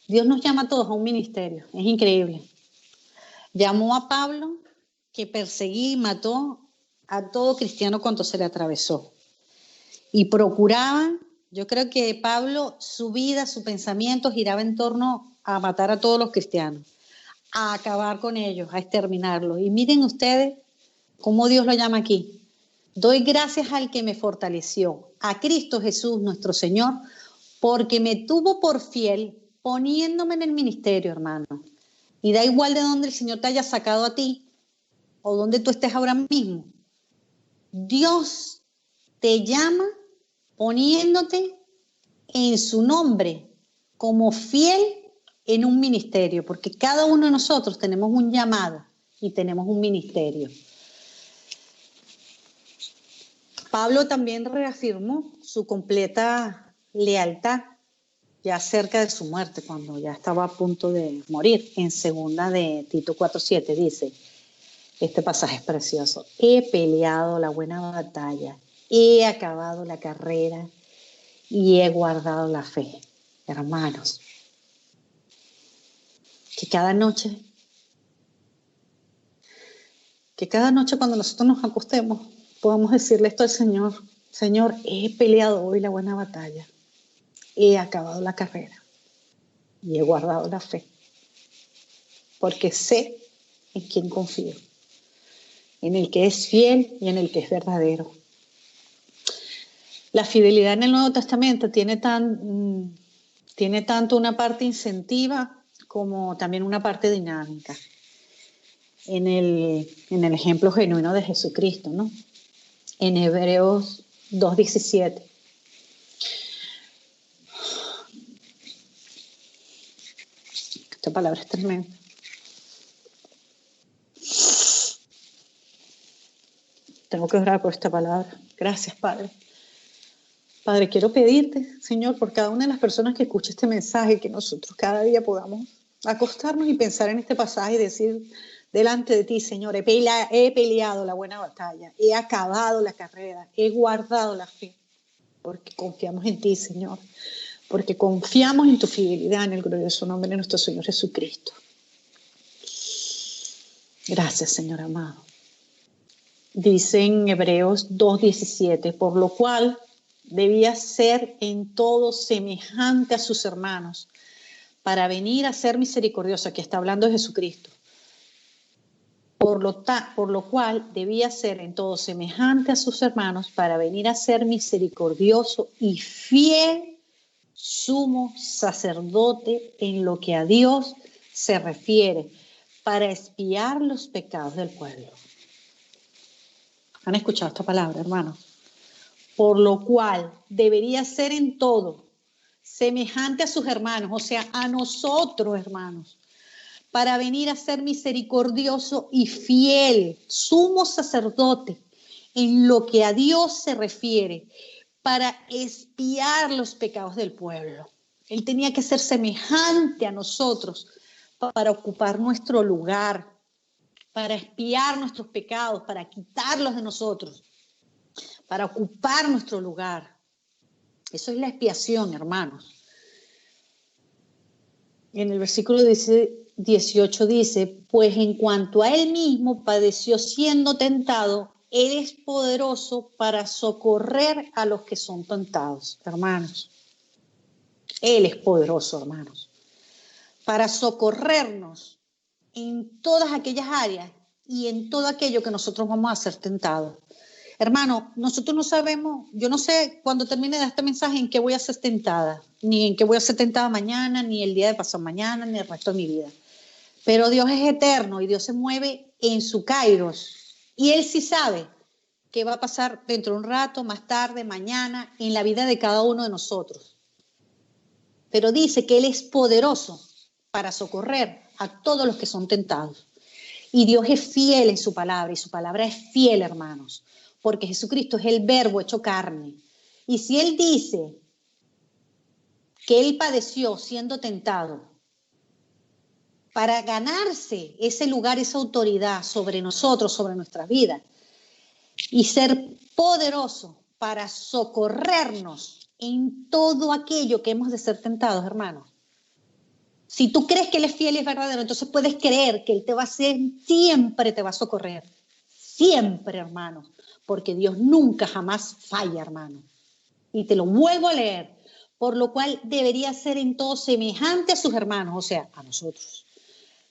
Dios nos llama a todos a un ministerio, es increíble. Llamó a Pablo, que perseguía y mató a todo cristiano cuando se le atravesó. Y procuraba, yo creo que Pablo, su vida, su pensamiento giraba en torno a matar a todos los cristianos, a acabar con ellos, a exterminarlos. Y miren ustedes cómo Dios lo llama aquí. Doy gracias al que me fortaleció, a Cristo Jesús nuestro Señor, porque me tuvo por fiel poniéndome en el ministerio, hermano. Y da igual de dónde el Señor te haya sacado a ti o dónde tú estés ahora mismo. Dios te llama poniéndote en su nombre como fiel en un ministerio, porque cada uno de nosotros tenemos un llamado y tenemos un ministerio. Pablo también reafirmó su completa lealtad ya cerca de su muerte, cuando ya estaba a punto de morir. En segunda de Tito 4:7 dice, este pasaje es precioso: he peleado la buena batalla, he acabado la carrera y he guardado la fe. Hermanos, que cada noche cuando nosotros nos acostemos, podamos decirle esto al Señor: Señor, he peleado hoy la buena batalla, he acabado la carrera y he guardado la fe, porque sé en quién confío, en el que es fiel y en el que es verdadero. La fidelidad en el Nuevo Testamento tiene tanto una parte incentiva como también una parte dinámica. En el ejemplo genuino de Jesucristo, ¿no? En Hebreos 2:17. Esta palabra es tremenda. Tengo que orar por esta palabra. Gracias, Padre. Padre, quiero pedirte, Señor, por cada una de las personas que escucha este mensaje, que nosotros cada día podamos acostarnos y pensar en este pasaje y decir delante de ti, Señor, he peleado la buena batalla, he acabado la carrera, he guardado la fe, porque confiamos en ti, Señor, porque confiamos en tu fidelidad, en el glorioso nombre de nuestro Señor Jesucristo. Gracias, Señor amado. Dice en Hebreos 2:17, por lo cual debía ser en todo semejante a sus hermanos, para venir a ser misericordioso. Aquí está hablando de Jesucristo. Por lo cual debía ser en todo semejante a sus hermanos, para venir a ser misericordioso y fiel sumo sacerdote en lo que a Dios se refiere, para expiar los pecados del pueblo. ¿Han escuchado esta palabra, hermanos? Por lo cual debería ser en todo semejante a sus hermanos, o sea, a nosotros, hermanos, para venir a ser misericordioso y fiel, sumo sacerdote, en lo que a Dios se refiere, para expiar los pecados del pueblo. Él tenía que ser semejante a nosotros para ocupar nuestro lugar, para expiar nuestros pecados, para quitarlos de nosotros, para ocupar nuestro lugar. Eso es la expiación, hermanos. En el versículo 18 dice, pues en cuanto a él mismo padeció siendo tentado, él es poderoso para socorrer a los que son tentados, hermanos. Él es poderoso, hermanos, para socorrernos en todas aquellas áreas y en todo aquello que nosotros vamos a ser tentados. Hermano, nosotros no sabemos, yo no sé cuando termine de este mensaje en qué voy a ser tentada, ni en qué voy a ser tentada mañana, ni el día de pasado mañana, ni el resto de mi vida. Pero Dios es eterno y Dios se mueve en su kairos. Y Él sí sabe qué va a pasar dentro de un rato, más tarde, mañana, en la vida de cada uno de nosotros. Pero dice que Él es poderoso para socorrer a todos los que son tentados. Y Dios es fiel en su palabra, y su palabra es fiel, hermanos, porque Jesucristo es el verbo hecho carne. Y si Él dice que Él padeció siendo tentado para ganarse ese lugar, esa autoridad sobre nosotros, sobre nuestras vidas, y ser poderoso para socorrernos en todo aquello que hemos de ser tentados, hermanos. Si tú crees que Él es fiel y es verdadero, entonces puedes creer que Él te va a hacer, siempre te va a socorrer. Siempre, hermanos. Porque Dios nunca jamás falla, hermano. Y te lo vuelvo a leer. Por lo cual debería ser en todo semejante a sus hermanos, o sea, a nosotros,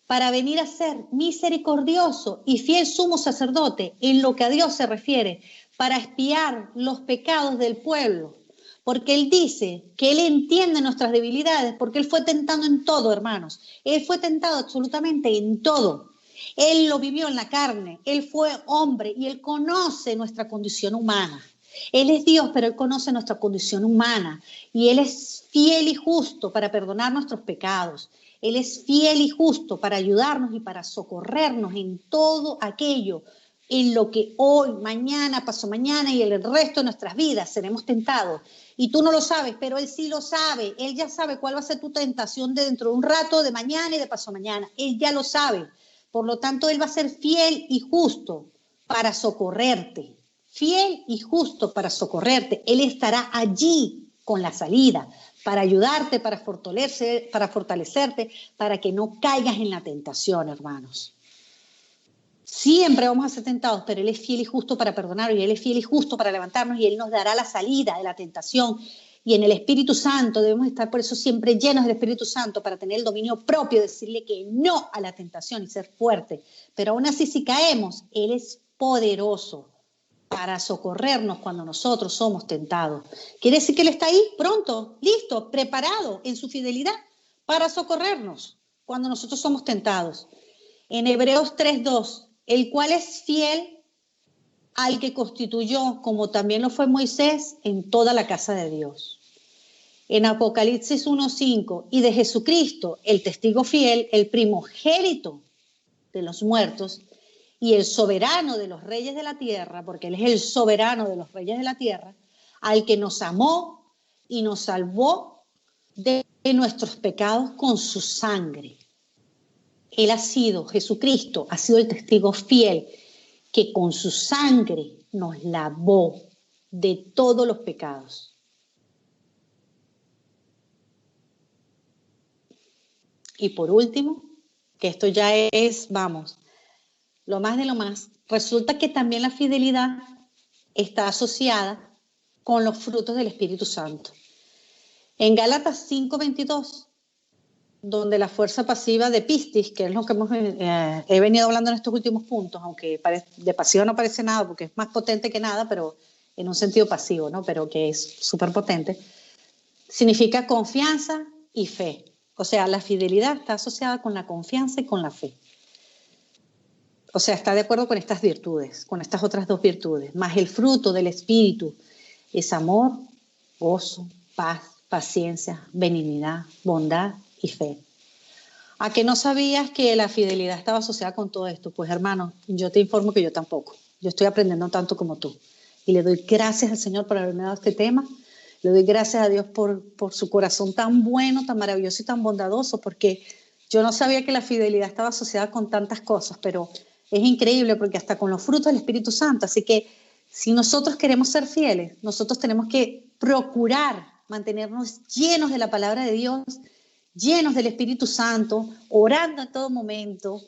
para venir a ser misericordioso y fiel sumo sacerdote en lo que a Dios se refiere, para expiar los pecados del pueblo. Porque Él dice que Él entiende nuestras debilidades, porque Él fue tentado en todo, hermanos. Él fue tentado absolutamente en todo. Él lo vivió en la carne, Él fue hombre y Él conoce nuestra condición humana. Él es Dios, pero Él conoce nuestra condición humana y Él es fiel y justo para perdonar nuestros pecados. Él es fiel y justo para ayudarnos y para socorrernos en todo aquello en lo que hoy, mañana, pasado mañana y el resto de nuestras vidas seremos tentados. Y tú no lo sabes, pero Él sí lo sabe. Él ya sabe cuál va a ser tu tentación de dentro de un rato, de mañana y de pasado mañana. Él ya lo sabe. Por lo tanto, Él va a ser fiel y justo para socorrerte. Fiel y justo para socorrerte. Él estará allí con la salida, para ayudarte, para fortalecerte, para que no caigas en la tentación, hermanos. Siempre vamos a ser tentados, pero Él es fiel y justo para perdonarnos, y Él es fiel y justo para levantarnos, y Él nos dará la salida de la tentación. Y en el Espíritu Santo debemos estar por eso siempre llenos del Espíritu Santo para tener el dominio propio, decirle que no a la tentación y ser fuerte. Pero aún así, si caemos, Él es poderoso para socorrernos cuando nosotros somos tentados. Quiere decir que Él está ahí pronto, listo, preparado en su fidelidad para socorrernos cuando nosotros somos tentados. En Hebreos 3:2, el cual es fiel al que constituyó, como también lo fue Moisés, en toda la casa de Dios. En Apocalipsis 1:5, y de Jesucristo, el testigo fiel, el primogénito de los muertos, y el soberano de los reyes de la tierra, porque Él es el soberano de los reyes de la tierra, al que nos amó y nos salvó de nuestros pecados con su sangre. Él ha sido, Jesucristo ha sido el testigo fiel que con su sangre nos lavó de todos los pecados. Y por último, que esto ya es, vamos, lo más de lo más, resulta que también la fidelidad está asociada con los frutos del Espíritu Santo. En Gálatas 5:22, donde la fuerza pasiva de pistis, que es lo que he venido hablando en estos últimos puntos, aunque de pasiva no parece nada porque es más potente que nada, pero en un sentido pasivo, ¿no? Pero que es súper potente, significa confianza y fe. O sea, la fidelidad está asociada con la confianza y con la fe. O sea, está de acuerdo con estas virtudes, con estas otras dos virtudes, más el fruto del Espíritu es amor, gozo, paz, paciencia, benignidad, bondad y fe. ¿A que no sabías que la fidelidad estaba asociada con todo esto? Pues hermano, yo te informo que yo tampoco. Yo estoy aprendiendo tanto como tú. Y le doy gracias al Señor por haberme dado este tema. Le doy gracias a Dios por su corazón tan bueno, tan maravilloso y tan bondadoso, porque yo no sabía que la fidelidad estaba asociada con tantas cosas, pero es increíble porque hasta con los frutos del Espíritu Santo. Así que si nosotros queremos ser fieles, nosotros tenemos que procurar mantenernos llenos de la palabra de Dios, llenos del Espíritu Santo, orando en todo momento,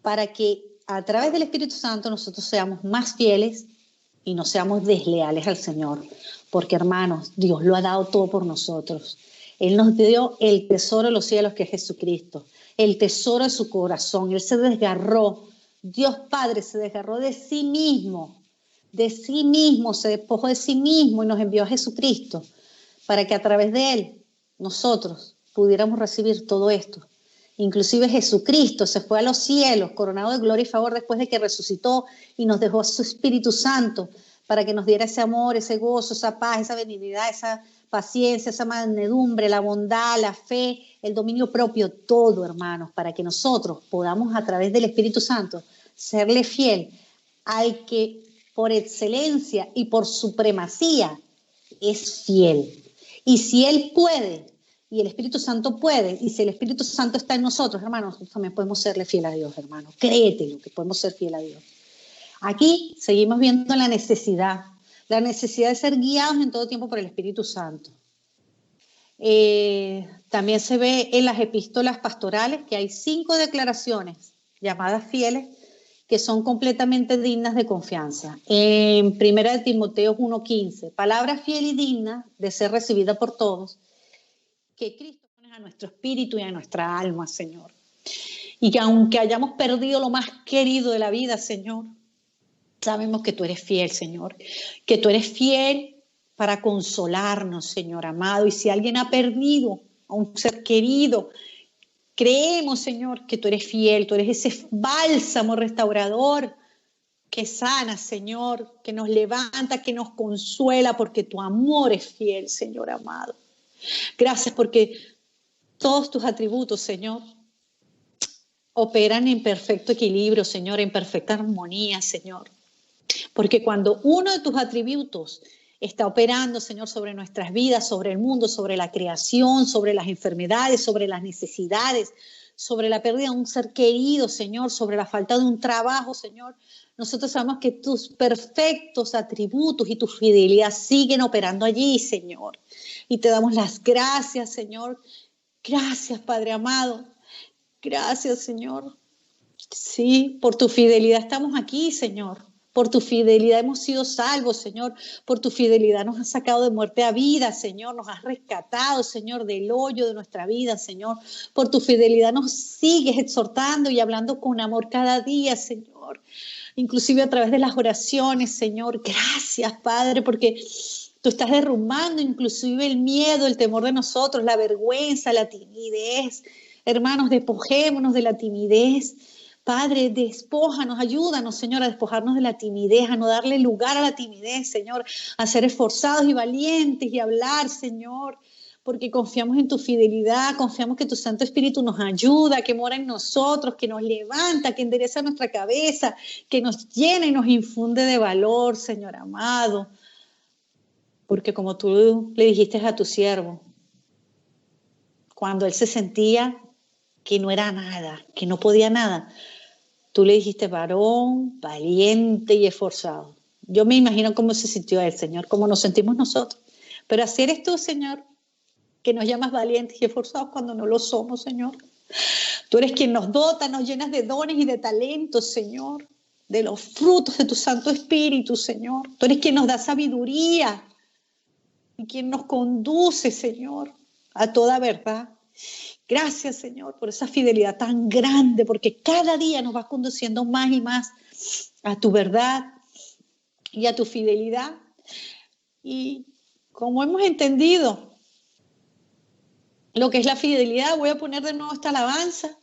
para que a través del Espíritu Santo nosotros seamos más fieles y no seamos desleales al Señor. Porque hermanos, Dios lo ha dado todo por nosotros. Él nos dio el tesoro de los cielos, que es Jesucristo, el tesoro de su corazón. Él se desgarró, Dios Padre se desgarró de sí mismo, se despojó de sí mismo y nos envió a Jesucristo para que a través de Él nosotros pudiéramos recibir todo esto. Inclusive Jesucristo se fue a los cielos, coronado de gloria y favor después de que resucitó y nos dejó su Espíritu Santo para que nos diera ese amor, ese gozo, esa paz, esa benignidad, esa paciencia, esa mansedumbre, la bondad, la fe, el dominio propio, todo, hermanos, para que nosotros podamos a través del Espíritu Santo serle fiel al que por excelencia y por supremacía es fiel. Y si Él puede, y el Espíritu Santo puede, y si el Espíritu Santo está en nosotros, hermanos, nosotros también podemos serle fiel a Dios, hermanos. Créetelo, que podemos ser fiel a Dios. Aquí seguimos viendo la necesidad de ser guiados en todo tiempo por el Espíritu Santo. También se ve en las epístolas pastorales que hay 5 declaraciones llamadas fieles que son completamente dignas de confianza. En 1 Timoteo 1:15, palabra fiel y digna de ser recibida por todos, que Cristo pone a nuestro espíritu y a nuestra alma, Señor. Y que aunque hayamos perdido lo más querido de la vida, Señor, sabemos que tú eres fiel, Señor, que tú eres fiel para consolarnos, Señor amado. Y si alguien ha perdido a un ser querido, creemos, Señor, que tú eres fiel, tú eres ese bálsamo restaurador que sana, Señor, que nos levanta, que nos consuela, porque tu amor es fiel, Señor amado. Gracias porque todos tus atributos, Señor, operan en perfecto equilibrio, Señor, en perfecta armonía, Señor. Porque cuando uno de tus atributos está operando, Señor, sobre nuestras vidas, sobre el mundo, sobre la creación, sobre las enfermedades, sobre las necesidades, sobre la pérdida de un ser querido, Señor, sobre la falta de un trabajo, Señor, nosotros sabemos que tus perfectos atributos y tu fidelidad siguen operando allí, Señor. Y te damos las gracias, Señor. Gracias, Padre amado. Gracias, Señor. Sí, por tu fidelidad estamos aquí, Señor. Por tu fidelidad hemos sido salvos, Señor. Por tu fidelidad nos has sacado de muerte a vida, Señor. Nos has rescatado, Señor, del hoyo de nuestra vida, Señor. Por tu fidelidad nos sigues exhortando y hablando con amor cada día, Señor. Inclusive a través de las oraciones, Señor. Gracias, Padre, porque tú estás derrumbando inclusive el miedo, el temor de nosotros, la vergüenza, la timidez. Hermanos, despojémonos de la timidez. Padre, despójanos, ayúdanos, Señor, a despojarnos de la timidez, a no darle lugar a la timidez, Señor, a ser esforzados y valientes y hablar, Señor, porque confiamos en tu fidelidad, confiamos que tu Santo Espíritu nos ayuda, que mora en nosotros, que nos levanta, que endereza nuestra cabeza, que nos llena y nos infunde de valor, Señor amado. Porque como tú le dijiste a tu siervo, cuando él se sentía que no era nada, que no podía nada, tú le dijiste varón, valiente y esforzado. Yo me imagino cómo se sintió él, Señor, cómo nos sentimos nosotros. Pero así eres tú, Señor, que nos llamas valientes y esforzados cuando no lo somos, Señor. Tú eres quien nos dota, nos llenas de dones y de talentos, Señor, de los frutos de tu Santo Espíritu, Señor. Tú eres quien nos da sabiduría y quien nos conduce, Señor, a toda verdad. Gracias, Señor, por esa fidelidad tan grande, porque cada día nos vas conduciendo más y más a tu verdad y a tu fidelidad. Y como hemos entendido lo que es la fidelidad, voy a poner de nuevo esta alabanza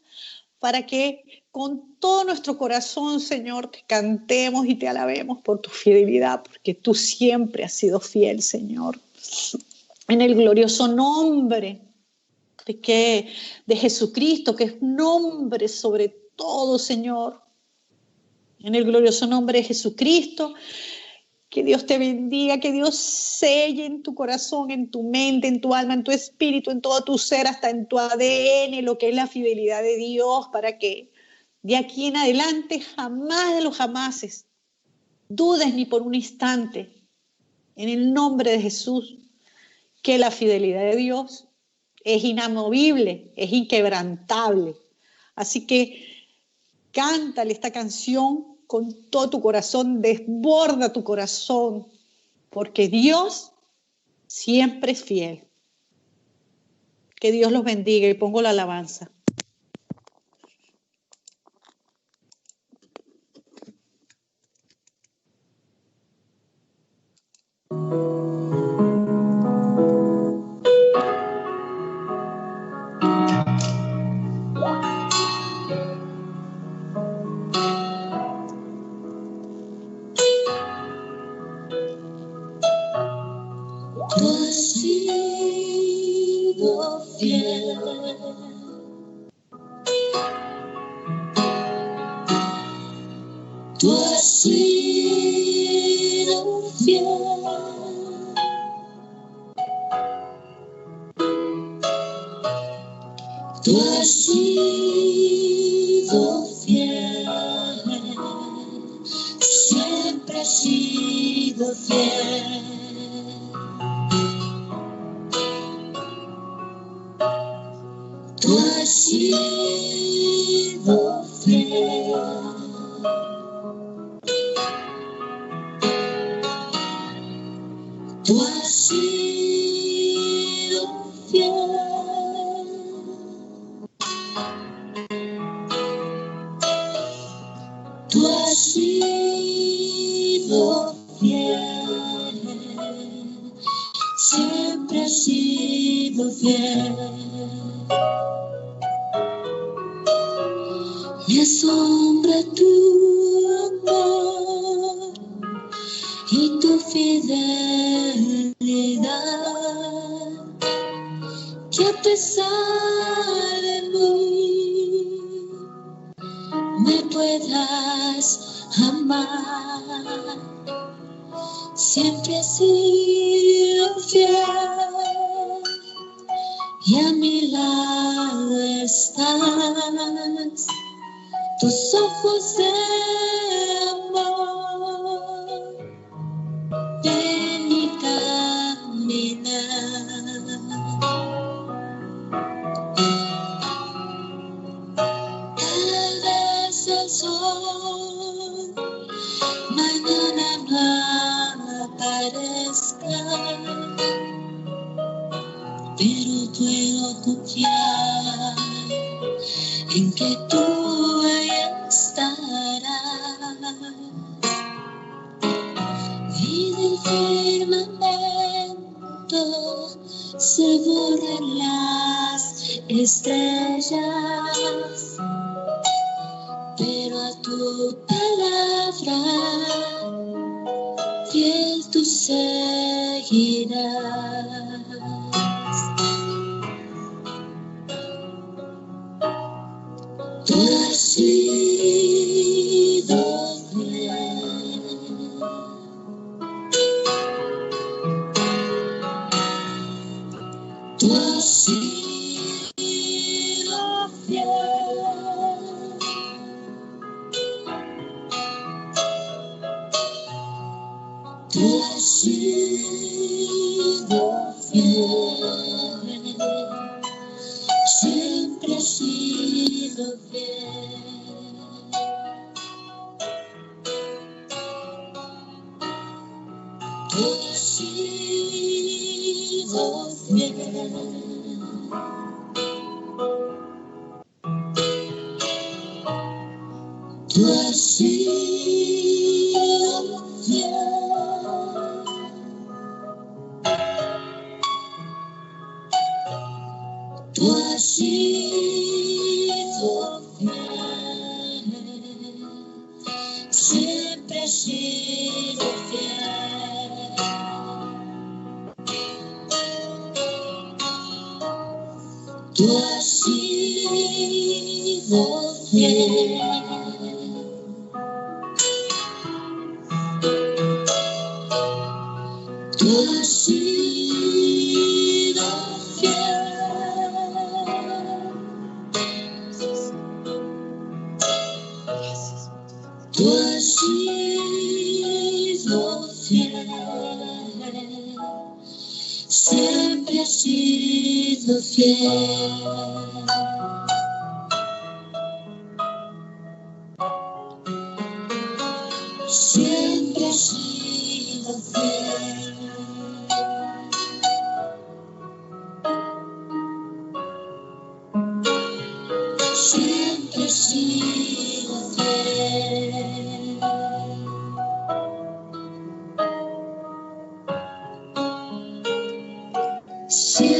para que con todo nuestro corazón, Señor, te cantemos y te alabemos por tu fidelidad, porque tú siempre has sido fiel, Señor. En el glorioso nombre de Jesucristo, que es nombre sobre todo, Señor. En el glorioso nombre de Jesucristo, que Dios te bendiga, que Dios selle en tu corazón, en tu mente, en tu alma, en tu espíritu, en todo tu ser, hasta en tu ADN, lo que es la fidelidad de Dios, para que de aquí en adelante jamás de los jamases dudes ni por un instante, en el nombre de Jesús, que la fidelidad de Dios es inamovible, es inquebrantable. Así que cántale esta canción con todo tu corazón, desborda tu corazón, porque Dios siempre es fiel. Que Dios los bendiga y pongo la alabanza. Tú has sido fiel. Tú has sido fiel. Tú has sido fiel. Siempre has sido fiel. Tú has sido fiel. Tú has sido fiel. Tú has sido fiel. Siempre has sido fiel. Me asombra tu amor y tu fidelidad, que a pesar de mí me puedas amar. siempre has sido fiel y a mi lado estás, tus ojos de amor, ven y caminar. Tal vez el sol mañana no aparezca, pero puedo confiar en que tú ahí estarás. Y del firmamento se borran las estrellas, pero a tu palabra fiel tú seguirás. Tú has sido fiel. Tú has sido fiel. Tú has sido fiel. Siempre has sido fiel. Tú has sido fiel. Tú has sido fiel. Tú has sido fiel. Siempre has sido fiel. Tú has sido fiel. Tú has sido fiel. Tú has sido fiel. Siempre has sido fiel. Siempre has sido fiel. Siempre has sido fiel. Siempre